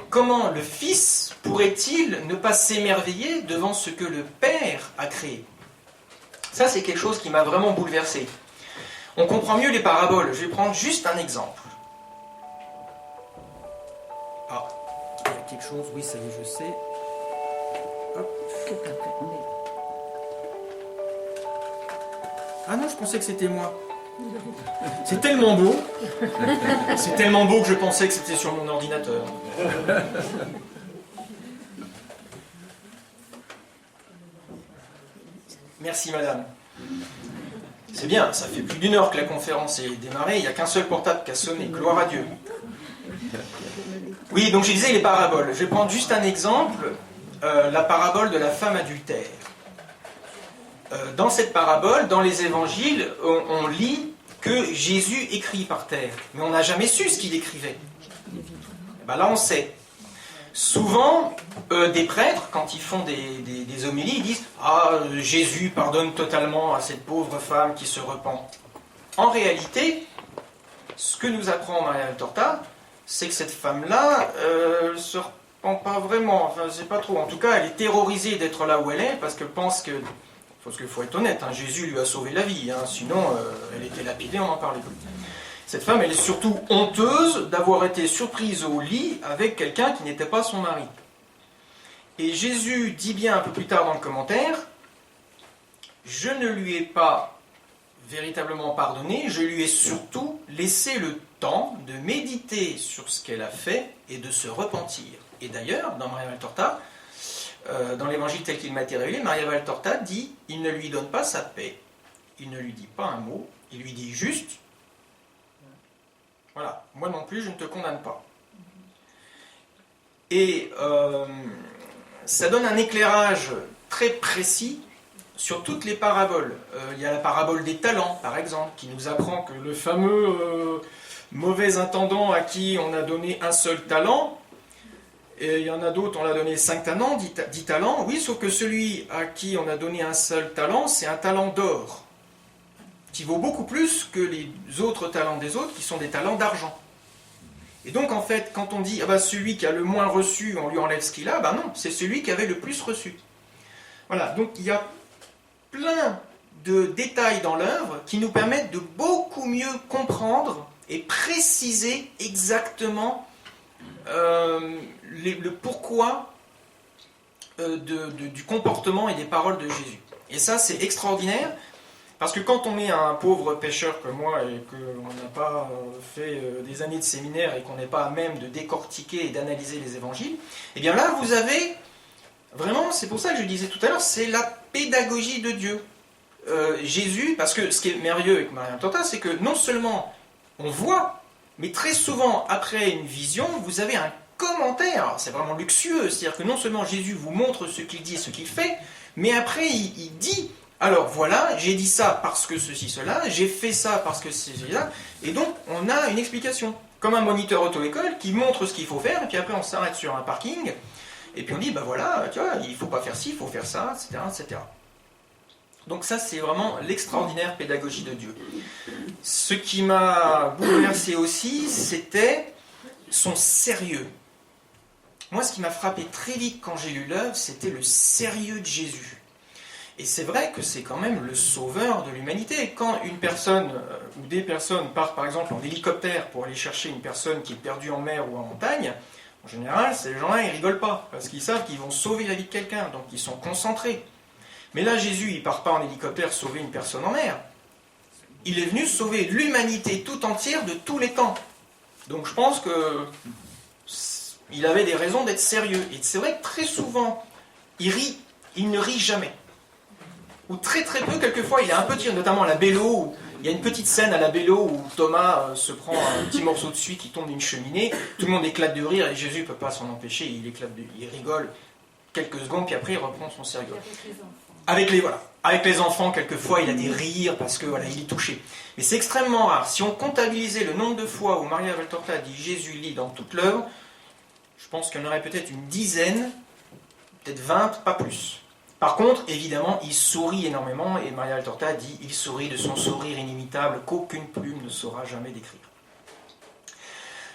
C: Comment le Fils pourrait-il ne pas s'émerveiller devant ce que le Père a créé ? Ça, c'est quelque chose qui m'a vraiment bouleversé. On comprend mieux les paraboles. Je vais prendre juste un exemple. Ah, il y a quelque chose, oui, ça y est, je sais. Hop. Ah non, je pensais que c'était moi. C'est tellement beau. C'est tellement beau que je pensais que c'était sur mon ordinateur. Merci madame. C'est bien, ça fait plus d'1 heure que la conférence est démarrée, il n'y a qu'un seul portable qui a sonné, gloire à Dieu. Oui, donc je disais les paraboles. Je vais prendre juste un exemple, la parabole de la femme adultère. Dans cette parabole, dans les évangiles, on lit que Jésus écrit par terre, mais on n'a jamais su ce qu'il écrivait. Là, on sait. Souvent, des prêtres, quand ils font des homélies, ils disent « Ah, Jésus pardonne totalement à cette pauvre femme qui se repent. » En réalité, ce que nous apprend Maria Valtorta, c'est que cette femme-là ne se repent pas vraiment. Enfin, c'est pas trop. En tout cas, elle est terrorisée d'être là où elle est, parce qu'elle pense que... Parce qu'il faut être honnête, Jésus lui a sauvé la vie, sinon elle était lapidée, on n'en parlait plus. Cette femme, elle est surtout honteuse d'avoir été surprise au lit avec quelqu'un qui n'était pas son mari. Et Jésus dit bien un peu plus tard dans le commentaire, « Je ne lui ai pas véritablement pardonné, je lui ai surtout laissé le temps de méditer sur ce qu'elle a fait et de se repentir. » Et d'ailleurs, dans Maria Valtorta, dans l'évangile tel qu'il m'a été révélé, Maria Valtorta dit « Il ne lui donne pas sa paix, il ne lui dit pas un mot, il lui dit juste « Voilà, moi non plus je ne te condamne pas. » Et ça donne un éclairage très précis sur toutes les paraboles. Il y a la parabole des talents, par exemple, qui nous apprend que le fameux mauvais intendant à qui on a donné un seul talent, et il y en a d'autres, on l'a donné 5 talents, 10 talents. Oui, sauf que celui à qui on a donné un seul talent, c'est un talent d'or, qui vaut beaucoup plus que les autres talents des autres, qui sont des talents d'argent. Et donc, en fait, quand on dit celui qui a le moins reçu, on lui enlève ce qu'il a, non, c'est celui qui avait le plus reçu. Voilà, donc il y a plein de détails dans l'œuvre qui nous permettent de beaucoup mieux comprendre et préciser exactement le pourquoi du comportement et des paroles de Jésus. Et ça, c'est extraordinaire, parce que quand on est un pauvre pécheur comme moi et qu'on n'a pas fait des années de séminaire et qu'on n'est pas à même de décortiquer et d'analyser les évangiles, et bien là, vous avez vraiment, c'est pour ça que je disais tout à l'heure, c'est la pédagogie de Dieu. Jésus, parce que ce qui est merveilleux avec Maria Valtorta, c'est que non seulement on voit, mais très souvent, après une vision, vous avez un commentaire, c'est vraiment luxueux, c'est-à-dire que non seulement Jésus vous montre ce qu'il dit et ce qu'il fait, mais après il dit, alors voilà, j'ai dit ça parce que ceci, cela, j'ai fait ça parce que ceci, cela, et donc on a une explication, comme un moniteur auto-école qui montre ce qu'il faut faire, et puis après on s'arrête sur un parking, et puis on dit, ben voilà, tu vois, il ne faut pas faire ci, il faut faire ça, etc., etc. Donc ça, c'est vraiment l'extraordinaire pédagogie de Dieu. Ce qui m'a bouleversé aussi, c'était son sérieux. Moi, ce qui m'a frappé très vite quand j'ai lu l'œuvre, c'était le sérieux de Jésus. Et c'est vrai que c'est quand même le sauveur de l'humanité. Quand une personne ou des personnes partent par exemple en hélicoptère pour aller chercher une personne qui est perdue en mer ou en montagne, en général, ces gens-là, ils rigolent pas, parce qu'ils savent qu'ils vont sauver la vie de quelqu'un, donc ils sont concentrés. Mais là, Jésus, il ne part pas en hélicoptère sauver une personne en mer. Il est venu sauver l'humanité tout entière de tous les temps. Donc je pense qu'il avait des raisons d'être sérieux. Et c'est vrai que très souvent, il rit, il ne rit jamais. Ou très très peu, quelquefois, il est un peu tiré, notamment à la Bello, où il y a une petite scène à la Bello où Thomas se prend un petit morceau de suie qui tombe d'une cheminée, tout le monde éclate de rire et Jésus ne peut pas s'en empêcher, il rigole quelques secondes, puis après il reprend son sérieux. Avec les enfants, quelquefois, il a des rires parce que il est touché. Mais c'est extrêmement rare. Si on comptabilisait le nombre de fois où Maria Valtorta dit Jésus lit dans toute l'œuvre, je pense qu'il y en aurait peut-être une dizaine, peut-être 20, pas plus. Par contre, évidemment, il sourit énormément et Maria Valtorta dit il sourit de son sourire inimitable qu'aucune plume ne saura jamais décrire.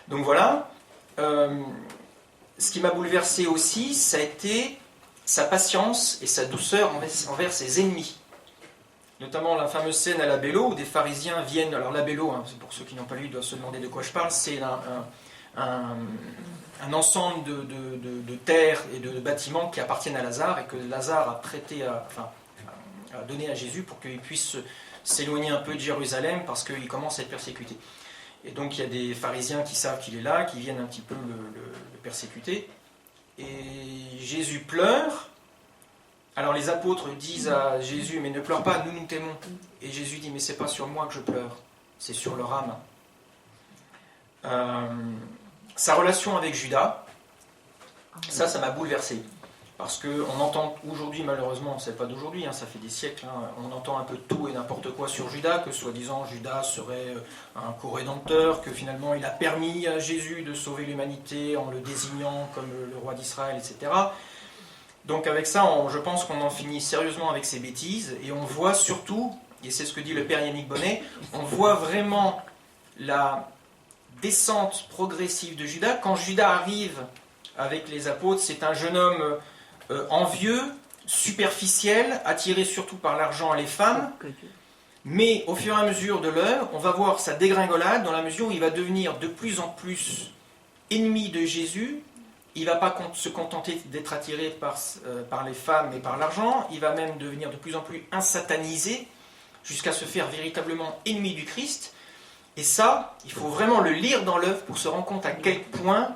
C: Donc voilà. Ce qui m'a bouleversé aussi, ça a été sa patience et sa douceur envers ses ennemis. Notamment la fameuse scène à la Bello où des pharisiens viennent... Alors la Bello, c'est pour ceux qui n'ont pas lu, ils doivent se demander de quoi je parle, c'est un ensemble de terres et de bâtiments qui appartiennent à Lazare et que Lazare a donné à Jésus pour qu'il puisse s'éloigner un peu de Jérusalem parce qu'il commence à être persécuté. Et donc il y a des pharisiens qui savent qu'il est là, qui viennent un petit peu le persécuter. Et Jésus pleure. Alors les apôtres disent à Jésus, mais ne pleure pas, nous t'aimons. Et Jésus dit, mais c'est pas sur moi que je pleure, c'est sur leur âme. Sa relation avec Judas, ça m'a bouleversé. Parce qu'on entend aujourd'hui, malheureusement, c'est pas d'aujourd'hui, ça fait des siècles, on entend un peu tout et n'importe quoi sur Judas, que soi-disant Judas serait un co-rédempteur, que finalement il a permis à Jésus de sauver l'humanité en le désignant comme le roi d'Israël, etc. Donc avec ça, je pense qu'on en finit sérieusement avec ces bêtises, et on voit surtout, et c'est ce que dit le père Yannick Bonnet, on voit vraiment la descente progressive de Judas. Quand Judas arrive avec les apôtres, c'est un jeune homme envieux, superficiel, attiré surtout par l'argent et les femmes, mais au fur et à mesure de l'œuvre, on va voir sa dégringolade dans la mesure où il va devenir de plus en plus ennemi de Jésus. Il ne va pas se contenter d'être attiré par les femmes et par l'argent, il va même devenir de plus en plus insatanisé, jusqu'à se faire véritablement ennemi du Christ. Et ça, il faut vraiment le lire dans l'œuvre pour se rendre compte à quel point